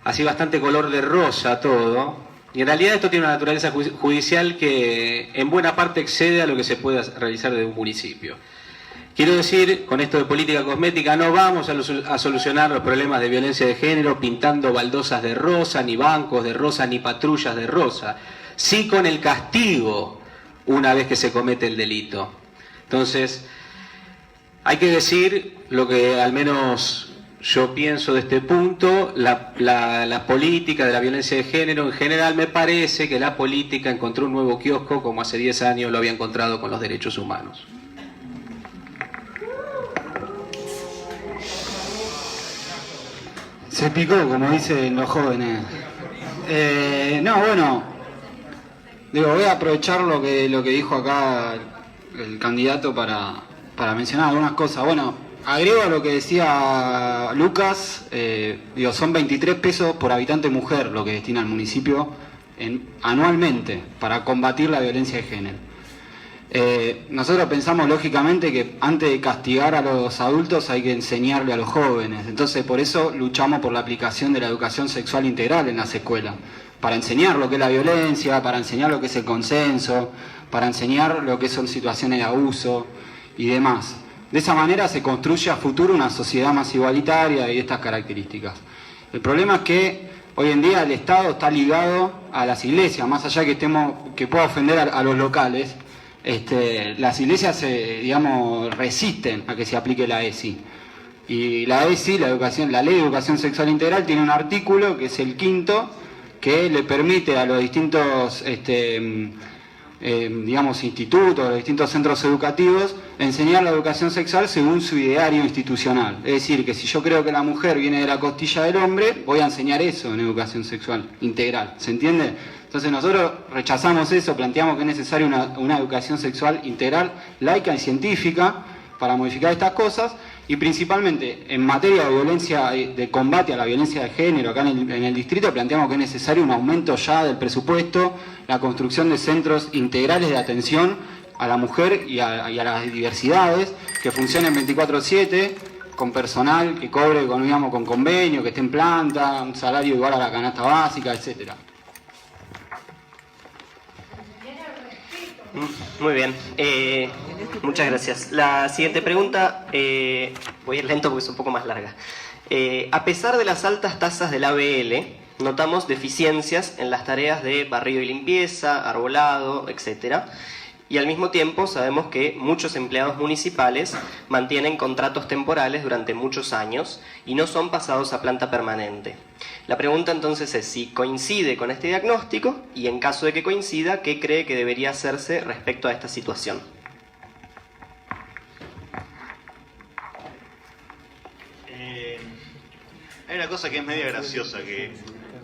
así bastante color de rosa todo, y en realidad esto tiene una naturaleza judicial que en buena parte excede a lo que se puede realizar desde un municipio. Quiero decir, con esto de política cosmética, no vamos a solucionar los problemas de violencia de género pintando baldosas de rosa, ni bancos de rosa, ni patrullas de rosa. Sí con el castigo una vez que se comete el delito. Entonces, hay que decir lo que al menos yo pienso de este punto. La política de la violencia de género, en general, me parece que la política encontró un nuevo kiosco como hace 10 años lo había encontrado con los derechos humanos. Se picó, como dicen los jóvenes. No, bueno, digo, voy a aprovechar lo que dijo acá el candidato para mencionar algunas cosas. Bueno, agrego a lo que decía Lucas, son 23 pesos por habitante mujer lo que destina el municipio anualmente para combatir la violencia de género. Nosotros pensamos lógicamente que antes de castigar a los adultos hay que enseñarle a los jóvenes, entonces por eso luchamos por la aplicación de la educación sexual integral en las escuelas, para enseñar lo que es la violencia, para enseñar lo que es el consenso, para enseñar lo que son situaciones de abuso y demás. De esa manera se construye a futuro una sociedad más igualitaria y de estas características. El problema es que hoy en día el Estado está ligado a las iglesias, más allá que pueda ofender a los locales. Las iglesias resisten a que se aplique la ESI. Y la ESI, la Ley de Educación Sexual Integral, tiene un artículo que es el 5º, que le permite a los distintos institutos, los distintos centros educativos, enseñar la educación sexual según su ideario institucional. Es decir, que si yo creo que la mujer viene de la costilla del hombre, voy a enseñar eso en educación sexual integral. ¿Se entiende? Entonces nosotros rechazamos eso, planteamos que es necesaria una educación sexual integral, laica y científica para modificar estas cosas, y principalmente en materia de violencia, de combate a la violencia de género, acá en el distrito planteamos que es necesario un aumento ya del presupuesto, la construcción de centros integrales de atención a la mujer y a las diversidades, que funcionen 24/7, con personal que cobre con convenio, que esté en planta, un salario igual a la canasta básica, etcétera. Muy bien, muchas gracias. La siguiente pregunta, voy a ir lento porque es un poco más larga. A pesar de las altas tasas del ABL, notamos deficiencias en las tareas de barrido y limpieza, arbolado, etc. Y al mismo tiempo sabemos que muchos empleados municipales mantienen contratos temporales durante muchos años y no son pasados a planta permanente. La pregunta entonces es si coincide con este diagnóstico y en caso de que coincida, ¿qué cree que debería hacerse respecto a esta situación? Hay una cosa que es media graciosa,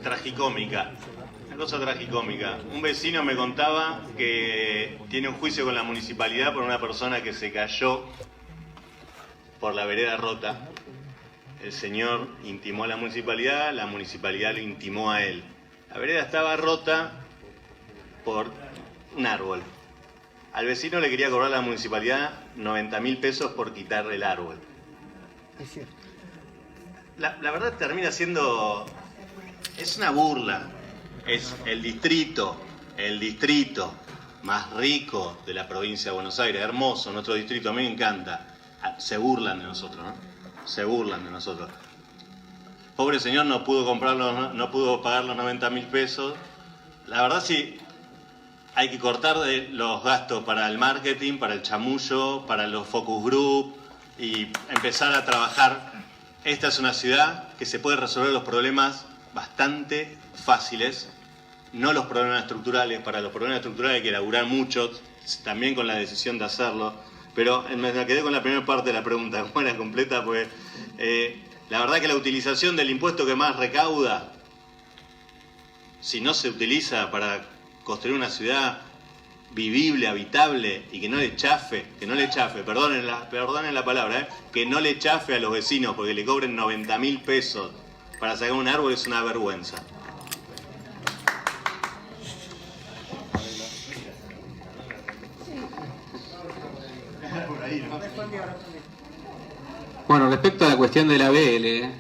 tragicómica. Una cosa tragicómica. Un vecino me contaba que tiene un juicio con la municipalidad por una persona que se cayó por la vereda rota. El señor intimó a la municipalidad lo intimó a él. La vereda estaba rota por un árbol. Al vecino le quería cobrar a la municipalidad 90.000 pesos por quitarle el árbol. Es cierto. La verdad termina siendo... es una burla. Es el distrito más rico de la provincia de Buenos Aires, hermoso, nuestro distrito, a mí me encanta. Se burlan de nosotros, ¿no? Se burlan de nosotros. Pobre señor no pudo pagar los 90.000 pesos. La verdad sí, hay que cortar los gastos para el marketing, para el chamullo, para los focus group y empezar a trabajar. Esta es una ciudad que se puede resolver los problemas bastante fáciles, no los problemas estructurales. Para los problemas estructurales hay que laburar mucho, también con la decisión de hacerlo. Pero me quedé con la primera parte de la pregunta, como era completa, pues la verdad que la utilización del impuesto que más recauda, si no se utiliza para construir una ciudad vivible, habitable y que no le chafe, perdonen la palabra, que no le chafe a los vecinos porque le cobren 90.000 pesos para sacar un árbol, es una vergüenza. Bueno, respecto a la cuestión de la ABL,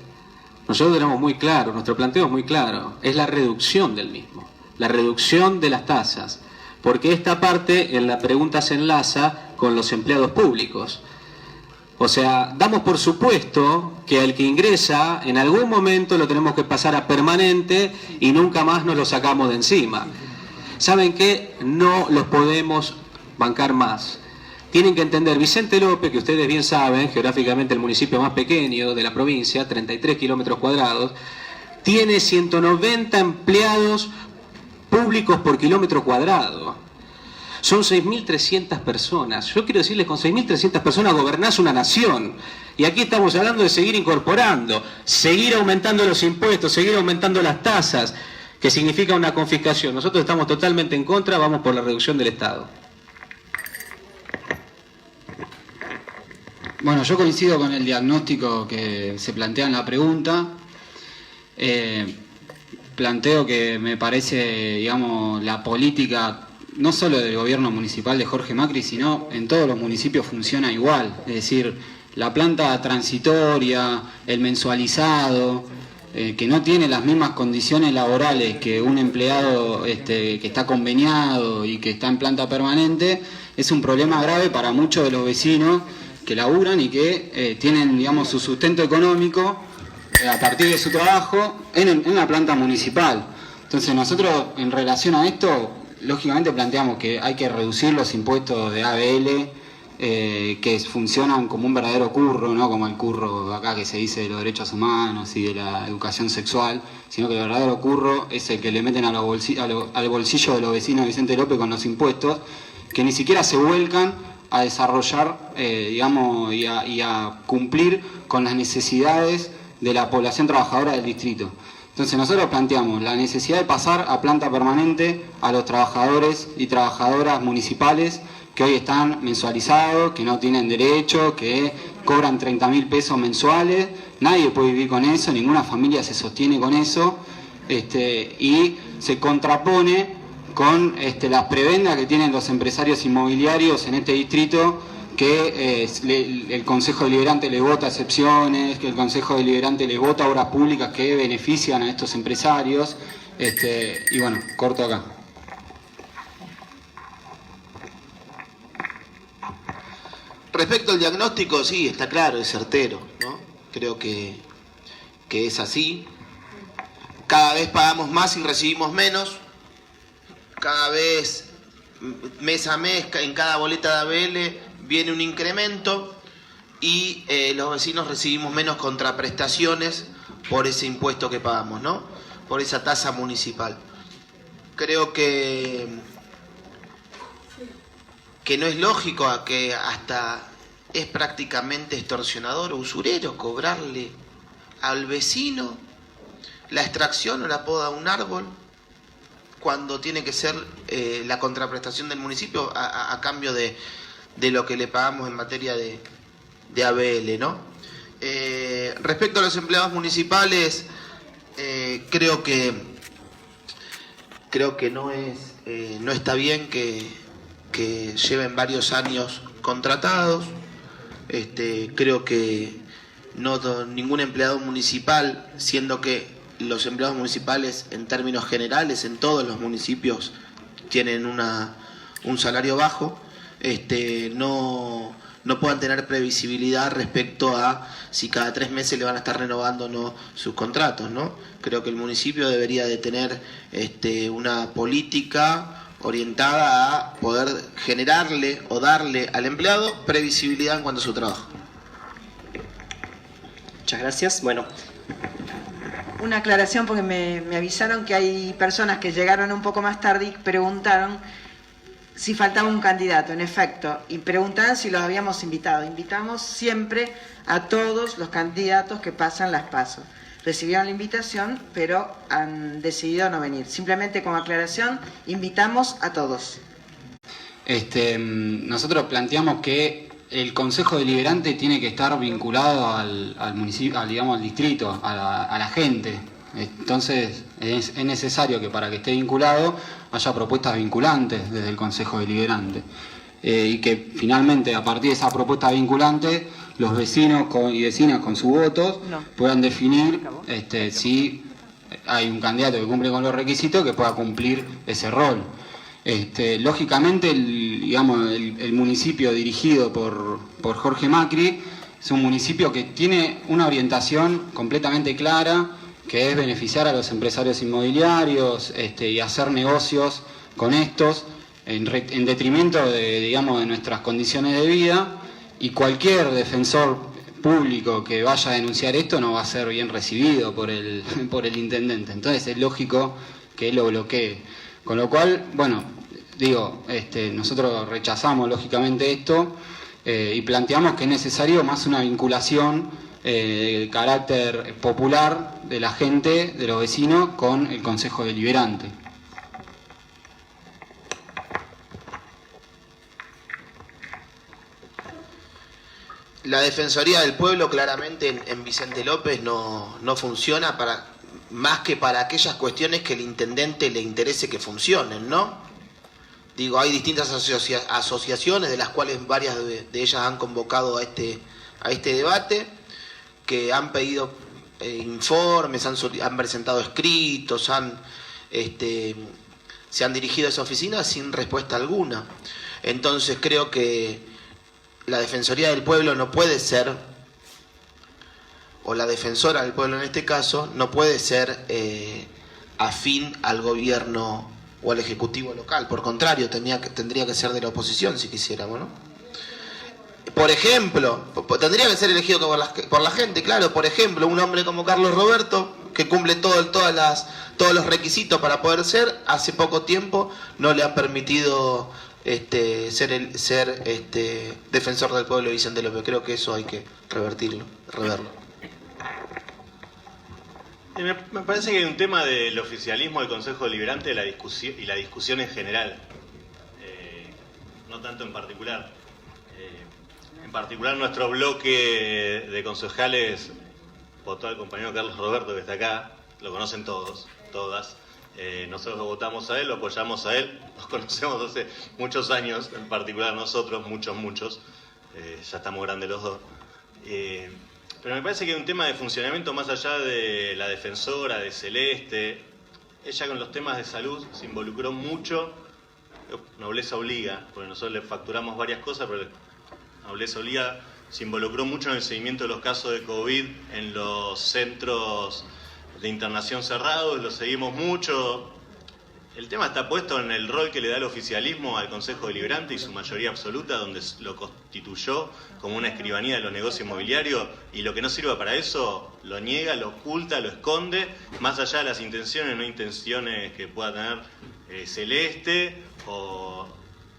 nosotros tenemos muy claro, nuestro planteo es muy claro, es la reducción del mismo, la reducción de las tasas, porque esta parte en la pregunta se enlaza con los empleados públicos. O sea, damos por supuesto que al que ingresa, en algún momento lo tenemos que pasar a permanente y nunca más nos lo sacamos de encima. ¿Saben qué? No los podemos bancar más. Tienen que entender, Vicente López, que ustedes bien saben, geográficamente el municipio más pequeño de la provincia, 33 kilómetros cuadrados, tiene 190 empleados públicos por kilómetro cuadrado. Son 6.300 personas. Yo quiero decirles, con 6.300 personas gobernás una nación. Y aquí estamos hablando de seguir incorporando, seguir aumentando los impuestos, seguir aumentando las tasas, que significa una confiscación. Nosotros estamos totalmente en contra, vamos por la reducción del Estado. Bueno, yo coincido con el diagnóstico que se plantea en la pregunta. Planteo que me parece, digamos, la política no solo del gobierno municipal de Jorge Macri, sino en todos los municipios funciona igual. Es decir, la planta transitoria, el mensualizado, que no tiene las mismas condiciones laborales que un empleado que está conveniado y que está en planta permanente, es un problema grave para muchos de los vecinos que laburan y que tienen, digamos, su sustento económico a partir de su trabajo en la planta municipal. Entonces nosotros, en relación a esto, lógicamente planteamos que hay que reducir los impuestos de ABL, que funcionan como un verdadero curro, no como el curro acá que se dice de los derechos humanos y de la educación sexual, sino que el verdadero curro es el que le meten al bolsillo de los vecinos de Vicente López con los impuestos, que ni siquiera se vuelcan a desarrollar, digamos, y a cumplir con las necesidades de la población trabajadora del distrito. Entonces nosotros planteamos la necesidad de pasar a planta permanente a los trabajadores y trabajadoras municipales que hoy están mensualizados, que no tienen derecho, que cobran 30.000 pesos mensuales. Nadie puede vivir con eso, ninguna familia se sostiene con eso, y se contrapone con las prebendas que tienen los empresarios inmobiliarios en este distrito, que el Consejo Deliberante le vota excepciones, que el Consejo Deliberante le vota obras públicas que benefician a estos empresarios, y bueno, corto acá. Respecto al diagnóstico, sí, está claro, es certero, ¿no? Creo que es así. Cada vez pagamos más y recibimos menos. Cada vez, mes a mes, en cada boleta de ABL viene un incremento y los vecinos recibimos menos contraprestaciones por ese impuesto que pagamos, ¿no? Por esa tasa municipal. Creo que no es lógico, que hasta es prácticamente extorsionador o usurero cobrarle al vecino la extracción o la poda de un árbol cuando tiene que ser la contraprestación del municipio a cambio de lo que le pagamos en materia de ABL, ¿no? Respecto a los empleados municipales, creo que no está bien que lleven varios años contratados. Creo que ningún empleado municipal, siendo que los empleados municipales en términos generales en todos los municipios tienen un salario bajo, no puedan tener previsibilidad respecto a si cada 3 meses le van a estar renovando o no sus contratos, ¿no? Creo que el municipio debería de tener una política orientada a poder generarle o darle al empleado previsibilidad en cuanto a su trabajo. Muchas gracias. Bueno, Una aclaración porque me avisaron que hay personas que llegaron un poco más tarde y preguntaron si faltaba un candidato, en efecto, y preguntaban si los habíamos invitado. Invitamos siempre a todos los candidatos que pasan las PASO. Recibieron la invitación, pero han decidido no venir. Simplemente como aclaración, invitamos a todos. Nosotros planteamos que el Consejo Deliberante tiene que estar vinculado al municipio, digamos, al distrito, a la gente. Entonces es necesario que para que esté vinculado haya propuestas vinculantes desde el Consejo Deliberante. Y que finalmente, a partir de esa propuesta vinculante, los vecinos y vecinas con sus votos puedan definir si hay un candidato que cumple con los requisitos que pueda cumplir ese rol. Lógicamente, el municipio dirigido por Jorge Macri es un municipio que tiene una orientación completamente clara, que es beneficiar a los empresarios inmobiliarios y hacer negocios con estos en detrimento de nuestras condiciones de vida, y cualquier defensor público que vaya a denunciar esto no va a ser bien recibido por el intendente. Entonces es lógico que lo bloquee. Con lo cual, bueno, nosotros rechazamos lógicamente esto y planteamos que es necesario más una vinculación de carácter popular de la gente, de los vecinos, con el Consejo Deliberante. La Defensoría del Pueblo claramente en Vicente López no funciona más que para aquellas cuestiones que el intendente le interese que funcionen, ¿no? Digo, hay distintas asociaciones, de las cuales varias de ellas han convocado a este debate, que han pedido informes, han presentado escritos, se han dirigido a esa oficina sin respuesta alguna. Entonces creo que la Defensoría del Pueblo no puede ser, o la Defensora del Pueblo en este caso, no puede ser afín al gobierno o al Ejecutivo local. Por contrario, tendría que ser de la oposición si quisiéramos, ¿no? Por ejemplo, tendría que ser elegido por la gente, claro. Por ejemplo, un hombre como Carlos Roberto, que cumple todos los requisitos para poder ser, hace poco tiempo no le han permitido ser defensor del pueblo de Vicente López. Creo que eso hay que revertirlo, reverlo. Me parece que hay un tema del oficialismo del Consejo Deliberante y la discusión en general, no tanto en particular. En particular, nuestro bloque de concejales votó al compañero Carlos Roberto, que está acá, lo conocen todos, todas. Nosotros lo votamos a él, lo apoyamos a él, nos conocemos hace muchos años, en particular nosotros, muchos, ya estamos grandes los dos. Pero me parece que hay un tema de funcionamiento más allá de la defensora, de Celeste. Ella con los temas de salud se involucró mucho, nobleza obliga, porque nosotros le facturamos varias cosas, pero nobleza obliga, se involucró mucho en el seguimiento de los casos de COVID en los centros de internación cerrados, lo seguimos mucho. El tema está puesto en el rol que le da el oficialismo al Consejo Deliberante y su mayoría absoluta, donde lo constituyó como una escribanía de los negocios inmobiliarios, y lo que no sirva para eso lo niega, lo oculta, lo esconde, más allá de las intenciones o no intenciones que pueda tener Celeste o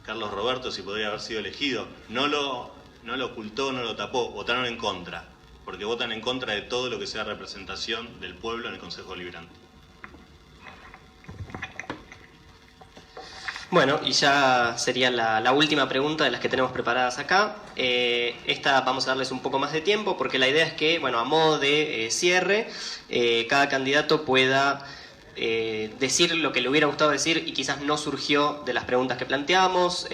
Carlos Roberto, si podría haber sido elegido. No lo ocultó, no lo tapó, votaron en contra, porque votan en contra de todo lo que sea representación del pueblo en el Consejo Deliberante. Bueno, y ya sería la última pregunta de las que tenemos preparadas acá. Esta vamos a darles un poco más de tiempo, porque la idea es que, bueno, a modo de cierre, cada candidato pueda decir lo que le hubiera gustado decir y quizás no surgió de las preguntas que planteamos,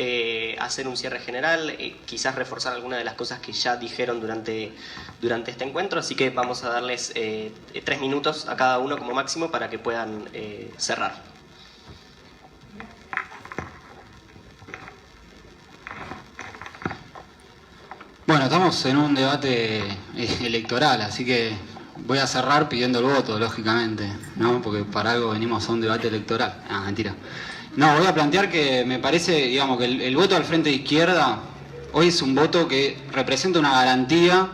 hacer un cierre general, quizás reforzar algunas de las cosas que ya dijeron durante este encuentro. Así que vamos a darles 3 minutos a cada uno como máximo para que puedan cerrar. Bueno, estamos en un debate electoral, así que voy a cerrar pidiendo el voto, lógicamente, ¿no? Porque para algo venimos a un debate electoral. Ah, mentira. No, voy a plantear que me parece, digamos, que el voto al Frente de Izquierda hoy es un voto que representa una garantía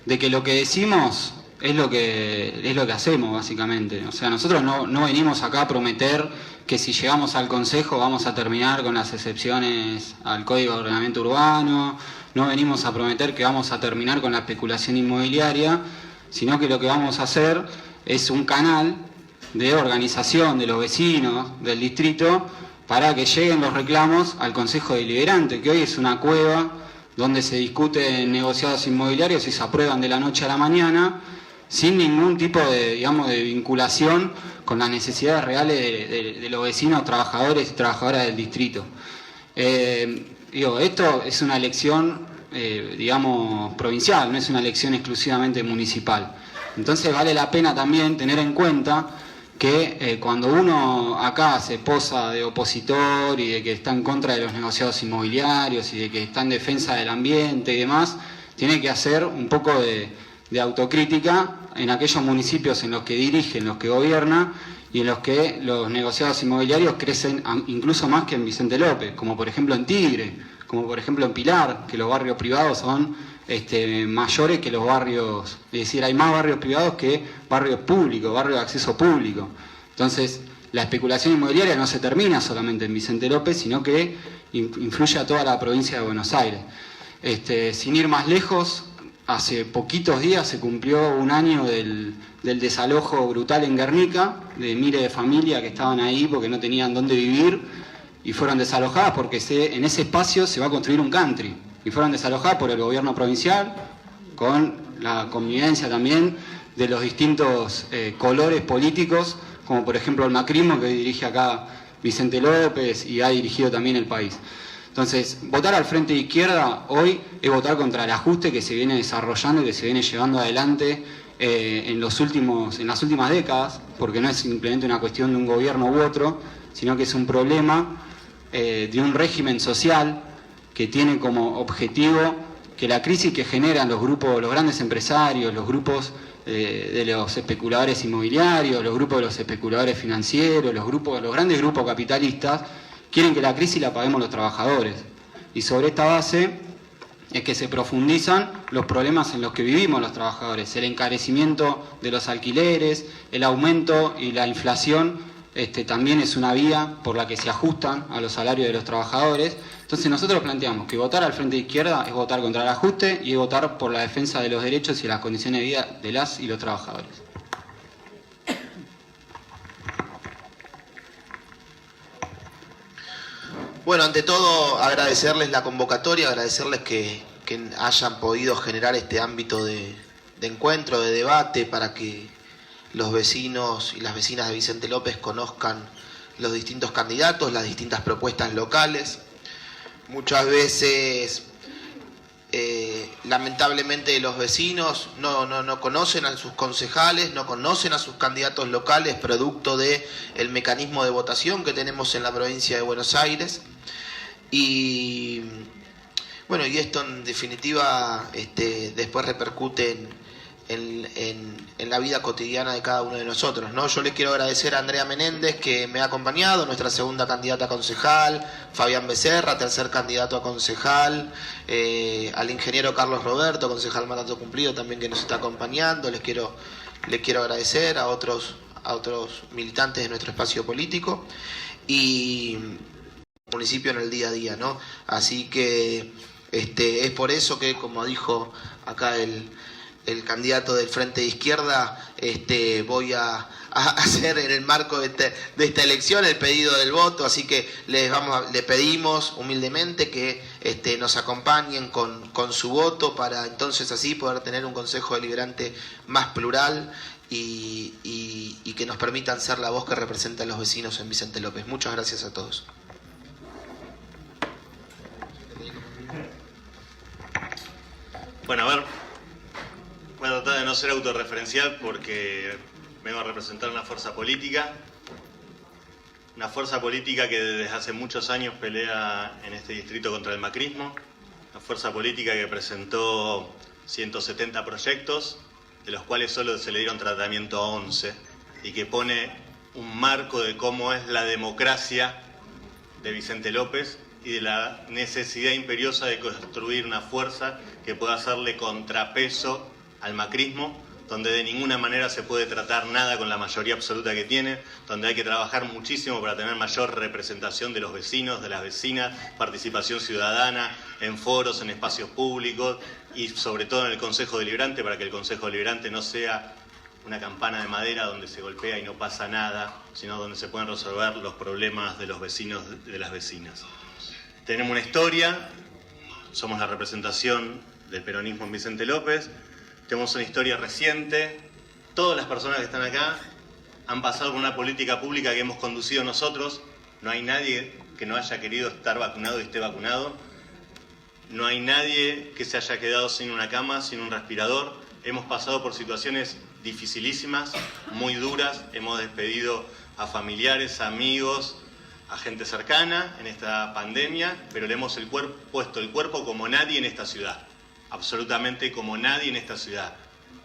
de que lo que decimos es lo que hacemos, básicamente. O sea, nosotros no venimos acá a prometer que si llegamos al Consejo vamos a terminar con las excepciones al Código de Ordenamiento Urbano. No venimos a prometer que vamos a terminar con la especulación inmobiliaria, sino que lo que vamos a hacer es un canal de organización de los vecinos del distrito para que lleguen los reclamos al Consejo Deliberante, que hoy es una cueva donde se discuten negociados inmobiliarios y se aprueban de la noche a la mañana, sin ningún tipo de, digamos, de vinculación con las necesidades reales de los vecinos, trabajadores y trabajadoras del distrito. Esto es una elección, digamos, provincial, no es una elección exclusivamente municipal. Entonces vale la pena también tener en cuenta que cuando uno acá se posa de opositor y de que está en contra de los negociados inmobiliarios y de que está en defensa del ambiente y demás, tiene que hacer un poco de autocrítica en aquellos municipios en los que dirige, en los que gobierna y en los que los negociados inmobiliarios crecen incluso más que en Vicente López, como por ejemplo en Tigre, como por ejemplo en Pilar, que los barrios privados son mayores que los barrios, es decir, hay más barrios privados que barrios públicos, barrios de acceso público. Entonces, la especulación inmobiliaria no se termina solamente en Vicente López, sino que influye a toda la provincia de Buenos Aires. Sin ir más lejos, hace poquitos días se cumplió un año del desalojo brutal en Guernica, de miles de familias que estaban ahí porque no tenían dónde vivir y fueron desalojadas porque en ese espacio se va a construir un country. y fueron desalojadas por el gobierno provincial, con la convivencia también de los distintos colores políticos, como por ejemplo el macrismo, que hoy dirige acá Vicente López y ha dirigido también el país. Entonces, votar al Frente de Izquierda hoy es votar contra el ajuste que se viene desarrollando y que se viene llevando adelante en las últimas décadas, porque no es simplemente una cuestión de un gobierno u otro, sino que es un problema de un régimen social que tiene como objetivo que la crisis que generan los grandes empresarios, los grupos de los especuladores inmobiliarios, los grupos de los especuladores financieros, los grandes grupos capitalistas, quieren que la crisis la paguemos los trabajadores. Y sobre esta base es que se profundizan los problemas en los que vivimos los trabajadores, el encarecimiento de los alquileres, el aumento y la inflación también es una vía por la que se ajustan a los salarios de los trabajadores. Entonces nosotros planteamos que votar al Frente de Izquierda es votar contra el ajuste y es votar por la defensa de los derechos y las condiciones de vida de las y los trabajadores. Bueno, ante todo agradecerles la convocatoria, agradecerles que hayan podido generar este ámbito de encuentro, de debate, para que los vecinos y las vecinas de Vicente López conozcan los distintos candidatos, las distintas propuestas locales. Muchas veces, lamentablemente, los vecinos no conocen a sus concejales, no conocen a sus candidatos locales, producto del mecanismo de votación que tenemos en la provincia de Buenos Aires. Y bueno, y esto en definitiva después repercute en la vida cotidiana de cada uno de nosotros, ¿no? Yo le quiero agradecer a Andrea Menéndez, que me ha acompañado, nuestra segunda candidata a concejal, Fabián Becerra, tercer candidato a concejal, al ingeniero Carlos Roberto, concejal mandato cumplido, también, que nos está acompañando. Le quiero agradecer a otros militantes de nuestro espacio político y municipio en el día a día, ¿no? Así que es por eso que, como dijo acá el candidato del Frente de Izquierda, voy a hacer en el marco de esta elección el pedido del voto. Así que le pedimos humildemente que nos acompañen con su voto, para entonces así poder tener un Consejo Deliberante más plural y que nos permitan ser la voz que representa a los vecinos en Vicente López. Muchas gracias a todos. Bueno, a ver, voy a tratar de no ser autorreferencial porque vengo a representar una fuerza política que desde hace muchos años pelea en este distrito contra el macrismo, una fuerza política que presentó 170 proyectos, de los cuales solo se le dieron tratamiento a 11, y que pone un marco de cómo es la democracia de Vicente López y de la necesidad imperiosa de construir una fuerza que pueda hacerle contrapeso al macrismo, donde de ninguna manera se puede tratar nada con la mayoría absoluta que tiene, donde hay que trabajar muchísimo para tener mayor representación de los vecinos, de las vecinas, participación ciudadana, en foros, en espacios públicos y sobre todo en el Consejo Deliberante, para que el Consejo Deliberante no sea una campana de madera donde se golpea y no pasa nada, sino donde se pueden resolver los problemas de los vecinos, de las vecinas. Tenemos una historia, somos la representación del peronismo en Vicente López, tenemos una historia reciente, todas las personas que están acá han pasado por una política pública que hemos conducido nosotros, no hay nadie que no haya querido estar vacunado y esté vacunado, no hay nadie que se haya quedado sin una cama, sin un respirador, hemos pasado por situaciones dificilísimas, muy duras, hemos despedido a familiares, amigos, a gente cercana en esta pandemia, pero le hemos puesto el cuerpo como nadie en esta ciudad, absolutamente como nadie en esta ciudad.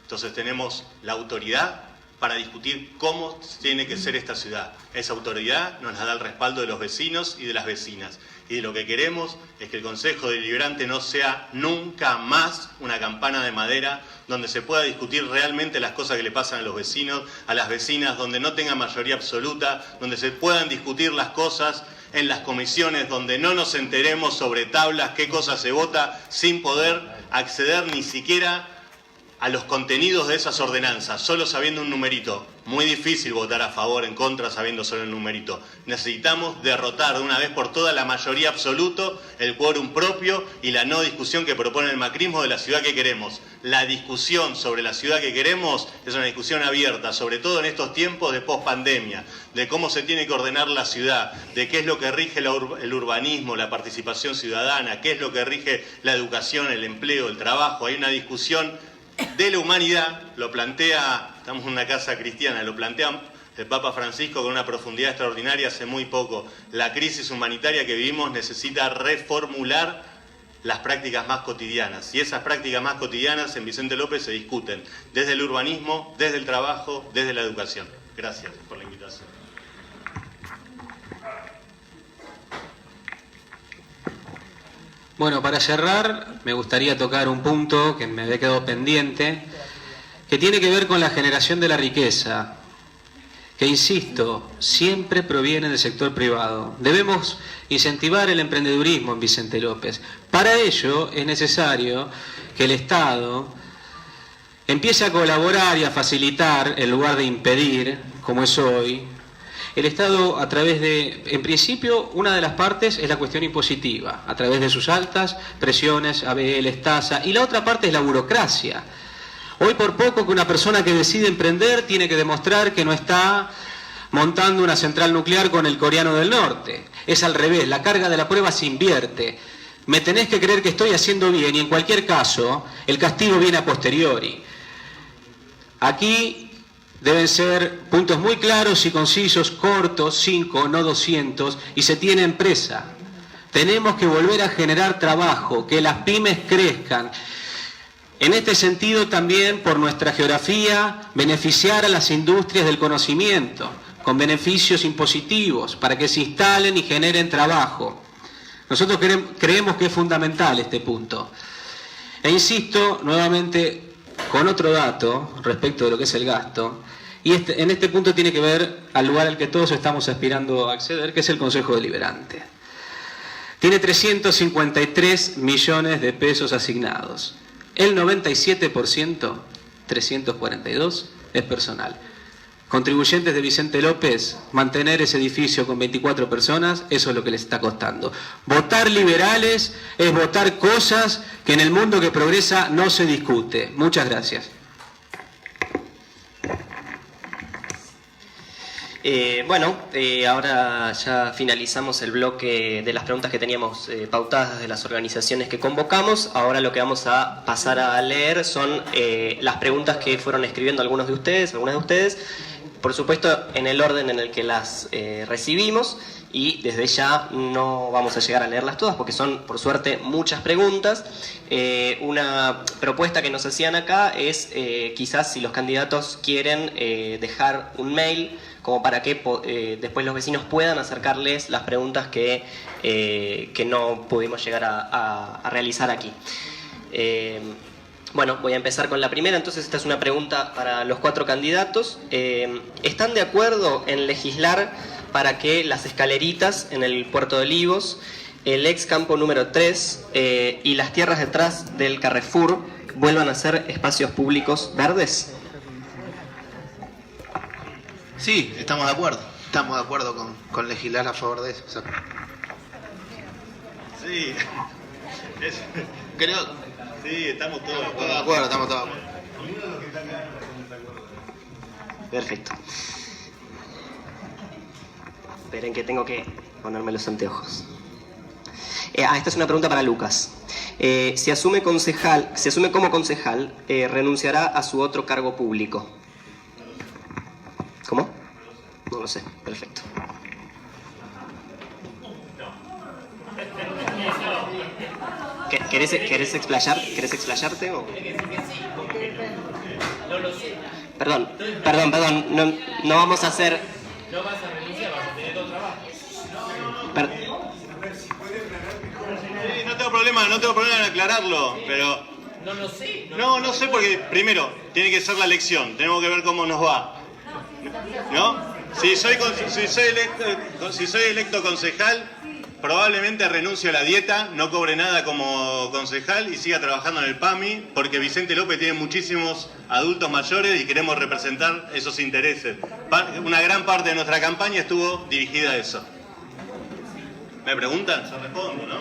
Entonces tenemos la autoridad para discutir cómo tiene que ser esta ciudad. Esa autoridad nos la da el respaldo de los vecinos y de las vecinas. Y lo que queremos es que el Consejo Deliberante no sea nunca más una campana de madera donde se pueda discutir realmente las cosas que le pasan a los vecinos, a las vecinas, donde no tenga mayoría absoluta, donde se puedan discutir las cosas en las comisiones, donde no nos enteremos sobre tablas qué cosa se vota sin poder acceder ni siquiera a los contenidos de esas ordenanzas, solo sabiendo un numerito. Muy difícil votar a favor, en contra, sabiendo solo el numerito. Necesitamos derrotar de una vez por todas la mayoría absoluta, el quórum propio y la no discusión que propone el macrismo de la ciudad que queremos. La discusión sobre la ciudad que queremos es una discusión abierta, sobre todo en estos tiempos de pospandemia, de cómo se tiene que ordenar la ciudad, de qué es lo que rige el urbanismo, la participación ciudadana, qué es lo que rige la educación, el empleo, el trabajo. Hay una discusión de la humanidad, lo plantea, estamos en una casa cristiana, lo plantea el Papa Francisco con una profundidad extraordinaria hace muy poco. La crisis humanitaria que vivimos necesita reformular las prácticas más cotidianas. Y esas prácticas más cotidianas en Vicente López se discuten desde el urbanismo, desde el trabajo, desde la educación. Gracias por la invitación. Bueno, para cerrar, me gustaría tocar un punto que me había quedado pendiente, que tiene que ver con la generación de la riqueza, que, insisto, siempre proviene del sector privado. Debemos incentivar el emprendedurismo en Vicente López. Para ello es necesario que el Estado empiece a colaborar y a facilitar, en lugar de impedir, como es hoy. El Estado, a través de, en principio, una de las partes es la cuestión impositiva, a través de sus altas presiones, ABLs, tasa, y la otra parte es la burocracia. Hoy por poco que una persona que decide emprender tiene que demostrar que no está montando una central nuclear con el coreano del norte. Es al revés, la carga de la prueba se invierte. Me tenés que creer que estoy haciendo bien y en cualquier caso el castigo viene a posteriori. Aquí deben ser puntos muy claros y concisos, cortos, 5, no 200, y se tiene empresa. Tenemos que volver a generar trabajo, que las pymes crezcan. En este sentido también, por nuestra geografía, beneficiar a las industrias del conocimiento, con beneficios impositivos, para que se instalen y generen trabajo. Nosotros creemos que es fundamental este punto. E insisto nuevamente con otro dato respecto de lo que es el gasto, y en este punto tiene que ver al lugar al que todos estamos aspirando a acceder, que es el Consejo Deliberante. Tiene 353 millones de pesos asignados. El 97%, 342, es personal. Contribuyentes de Vicente López, mantener ese edificio con 24 personas, eso es lo que les está costando. Votar liberales es votar cosas que en el mundo que progresa no se discute. Muchas gracias. Ahora ya finalizamos el bloque de las preguntas que teníamos pautadas de las organizaciones que convocamos. Ahora lo que vamos a pasar a leer son las preguntas que fueron escribiendo algunas de ustedes, por supuesto en el orden en el que las recibimos, y desde ya no vamos a llegar a leerlas todas porque son, por suerte, muchas preguntas. Una propuesta que nos hacían acá es quizás si los candidatos quieren dejar un mail como para que después los vecinos puedan acercarles las preguntas que no pudimos llegar a realizar aquí. Voy a empezar con la primera. Entonces esta es una pregunta para los 4 candidatos. ¿Están de acuerdo en legislar para que las escaleritas en el puerto de Olivos, el ex campo número 3 y las tierras detrás del Carrefour vuelvan a ser espacios públicos verdes? Sí, estamos de acuerdo. Estamos de acuerdo con legislar a favor de eso. O sea, Sí, creo. sí, estamos todos de Estamos acuerdo. de acuerdo, estamos todos de acuerdo. Perfecto. Esperen que tengo que ponerme los anteojos. Esta es una pregunta para Lucas. Si asume como concejal, renunciará a su otro cargo público. ¿Cómo? No lo sé. Perfecto. ¿Querés explayarte o...? No lo sé. Perdón. No vamos a hacer... No vas a renunciar, vas a tener otro trabajo. Sí, no tengo problema en aclararlo, pero... No lo sé. No sé porque, primero, tiene que ser la elección, tenemos que ver cómo nos va. ¿No? Si soy electo concejal, probablemente renuncie a la dieta, no cobre nada como concejal y siga trabajando en el PAMI, porque Vicente López tiene muchísimos adultos mayores y queremos representar esos intereses. Una gran parte de nuestra campaña estuvo dirigida a eso. ¿Me preguntan? Yo respondo, ¿no?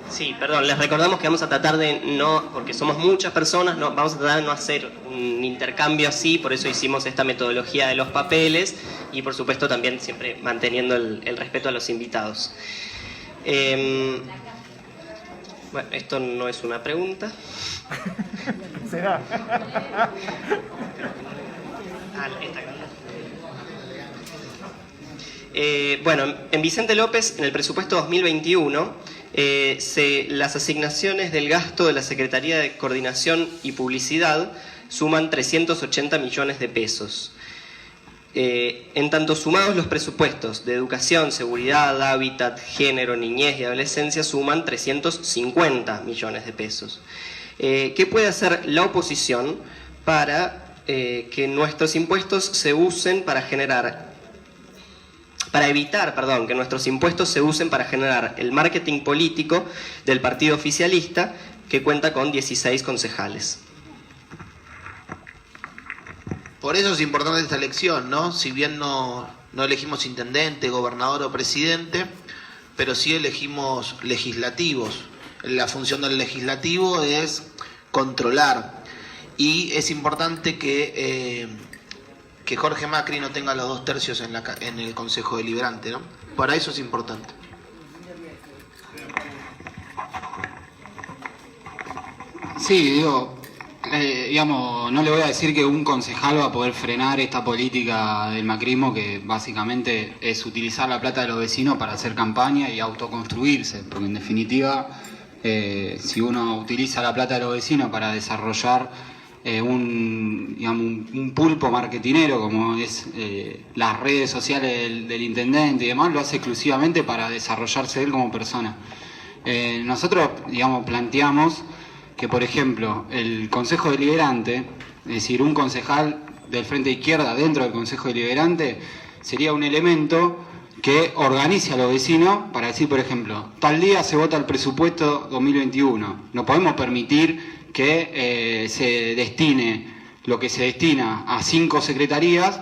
Sí, perdón, les recordamos que vamos a tratar de no, porque somos muchas personas, no, vamos a tratar de no hacer un intercambio así, por eso hicimos esta metodología de los papeles y por supuesto también siempre manteniendo el respeto a los invitados. Bueno, esto no es una pregunta. ¿Será? Bueno, en Vicente López, en el presupuesto 2021, las asignaciones del gasto de la Secretaría de Coordinación y Publicidad suman 380 millones de pesos. En tanto sumados los presupuestos de educación, seguridad, hábitat, género, niñez y adolescencia suman 350 millones de pesos. ¿Qué puede hacer la oposición para que nuestros impuestos se usen para evitar que nuestros impuestos se usen para generar el marketing político del partido oficialista que cuenta con 16 concejales? Por eso es importante esta elección, ¿no? Si bien no elegimos intendente, gobernador o presidente, pero sí elegimos legislativos. La función del legislativo es controlar. Y es importante que Jorge Macri no tenga los 2/3 en el Consejo Deliberante, ¿no? Para eso es importante. Sí, digo, digamos, no le voy a decir que un concejal va a poder frenar esta política del macrismo, que básicamente es utilizar la plata de los vecinos para hacer campaña y autoconstruirse, porque en definitiva, si uno utiliza la plata de los vecinos para desarrollar un pulpo marketinero como es las redes sociales del intendente y demás, lo hace exclusivamente para desarrollarse él como persona. Nosotros, digamos, planteamos que, por ejemplo, el Consejo Deliberante, es decir, un concejal del Frente Izquierda dentro del Consejo Deliberante, sería un elemento que organice a los vecinos para decir, por ejemplo, tal día se vota el presupuesto 2021. No podemos permitir que se destine lo que se destina a 5 secretarías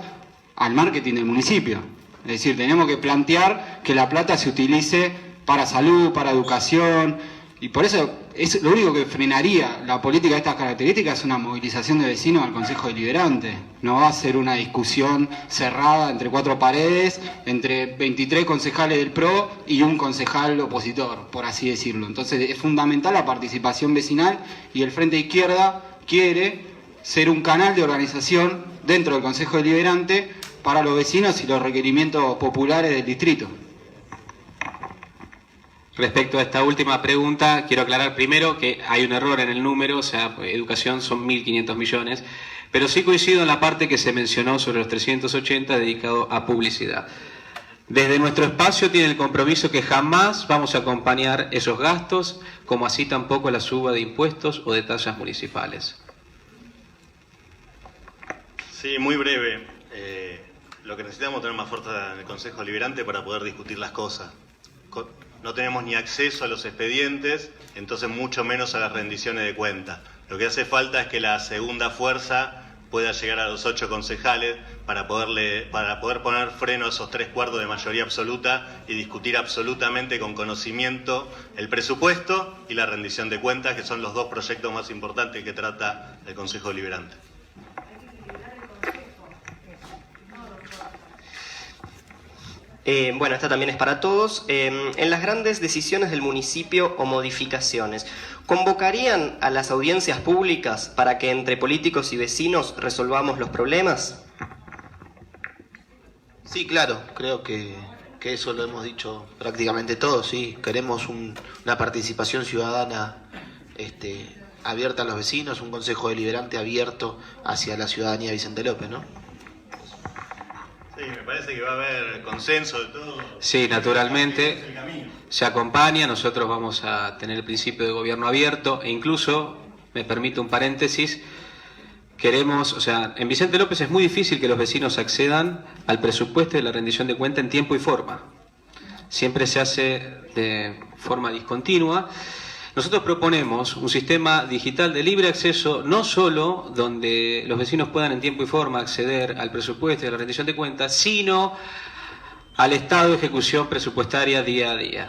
al marketing del municipio. Es decir, tenemos que plantear que la plata se utilice para salud, para educación, y por eso es lo único que frenaría la política de estas características es una movilización de vecinos al Consejo Deliberante. No va a ser una discusión cerrada entre 4 paredes, entre 23 concejales del PRO y un concejal opositor, por así decirlo. Entonces es fundamental la participación vecinal y el Frente Izquierda quiere ser un canal de organización dentro del Consejo Deliberante para los vecinos y los requerimientos populares del distrito. Respecto a esta última pregunta, quiero aclarar primero que hay un error en el número, o sea, educación son 1.500 millones, pero sí coincido en la parte que se mencionó sobre los 380 dedicado a publicidad. Desde nuestro espacio tiene el compromiso que jamás vamos a acompañar esos gastos, como así tampoco la suba de impuestos o de tasas municipales. Sí, muy breve. Lo que necesitamos es tener más fuerza en el Consejo Deliberante para poder discutir las cosas. No tenemos ni acceso a los expedientes, entonces mucho menos a las rendiciones de cuentas. Lo que hace falta es que la segunda fuerza pueda llegar a los 8 concejales para poder poner freno a esos 3/4 de mayoría absoluta y discutir absolutamente con conocimiento el presupuesto y la rendición de cuentas, que son los 2 proyectos más importantes que trata el Consejo Deliberante. Bueno, esta también es para todos. En las grandes decisiones del municipio o modificaciones, ¿convocarían a las audiencias públicas para que entre políticos y vecinos resolvamos los problemas? Sí, claro, creo que eso lo hemos dicho prácticamente todos, sí. Queremos una participación ciudadana abierta a los vecinos, un Consejo Deliberante abierto hacia la ciudadanía de Vicente López, ¿no? Sí, me parece que va a haber consenso de todo. Sí, naturalmente se acompaña, nosotros vamos a tener el principio de gobierno abierto e incluso, me permite un paréntesis, queremos, o sea, en Vicente López es muy difícil que los vecinos accedan al presupuesto de la rendición de cuenta en tiempo y forma. siempre se hace de forma discontinua. Nosotros proponemos un sistema digital de libre acceso, no solo donde los vecinos puedan en tiempo y forma acceder al presupuesto y a la rendición de cuentas, sino al estado de ejecución presupuestaria día a día.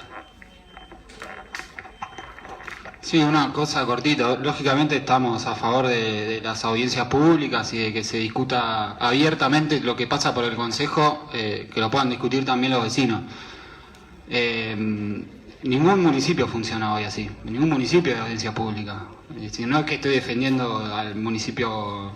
Sí, una cosa cortita. Lógicamente estamos a favor de las audiencias públicas y de que se discuta abiertamente lo que pasa por el Consejo, que lo puedan discutir también los vecinos. Ningún municipio funciona hoy así, ningún municipio de audiencia pública. No es que estoy defendiendo al municipio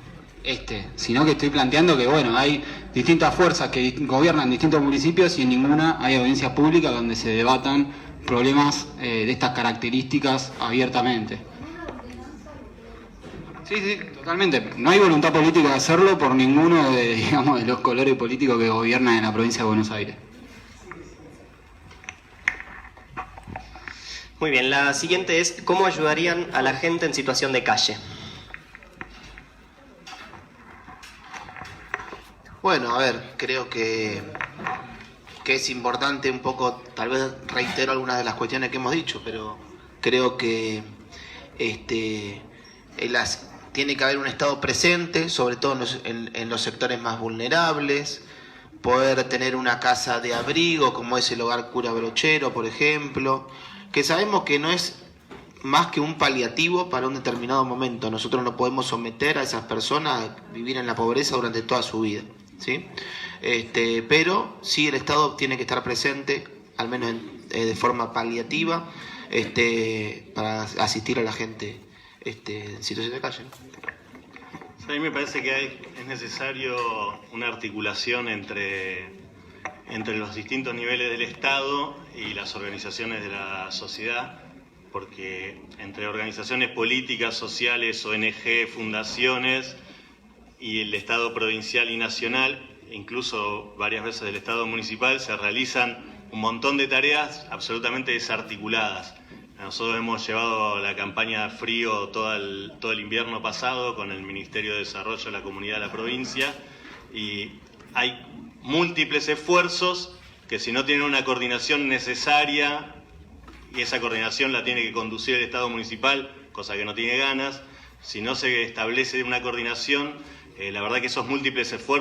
sino que estoy planteando que bueno, hay distintas fuerzas que gobiernan distintos municipios y en ninguna hay audiencias públicas donde se debatan problemas de estas características abiertamente. Sí, totalmente. No hay voluntad política de hacerlo por ninguno de los colores políticos que gobiernan en la provincia de Buenos Aires. Muy bien, la siguiente es ¿cómo ayudarían a la gente en situación de calle? Bueno, a ver, creo que es importante un poco, tal vez reitero algunas de las cuestiones que hemos dicho, pero creo que tiene que haber un Estado presente, sobre todo en los sectores más vulnerables, poder tener una casa de abrigo como es el Hogar Cura Brochero, por ejemplo, que sabemos que no es más que un paliativo para un determinado momento. Nosotros no podemos someter a esas personas a vivir en la pobreza durante toda su vida, ¿sí? Pero sí el Estado tiene que estar presente, al menos de forma paliativa, para asistir a la gente en situación de calle, ¿no? A mí me parece que es necesario una articulación entre los distintos niveles del Estado y las organizaciones de la sociedad, porque entre organizaciones políticas, sociales, ONG, fundaciones y el Estado provincial y nacional, incluso varias veces del Estado municipal, se realizan un montón de tareas absolutamente desarticuladas. Nosotros hemos llevado la campaña Frío todo el invierno pasado con el Ministerio de Desarrollo de la Comunidad de la provincia y hay múltiples esfuerzos que si no tienen una coordinación necesaria, y esa coordinación la tiene que conducir el Estado municipal, cosa que no tiene ganas, si no se establece una coordinación, la verdad que esos múltiples esfuerzos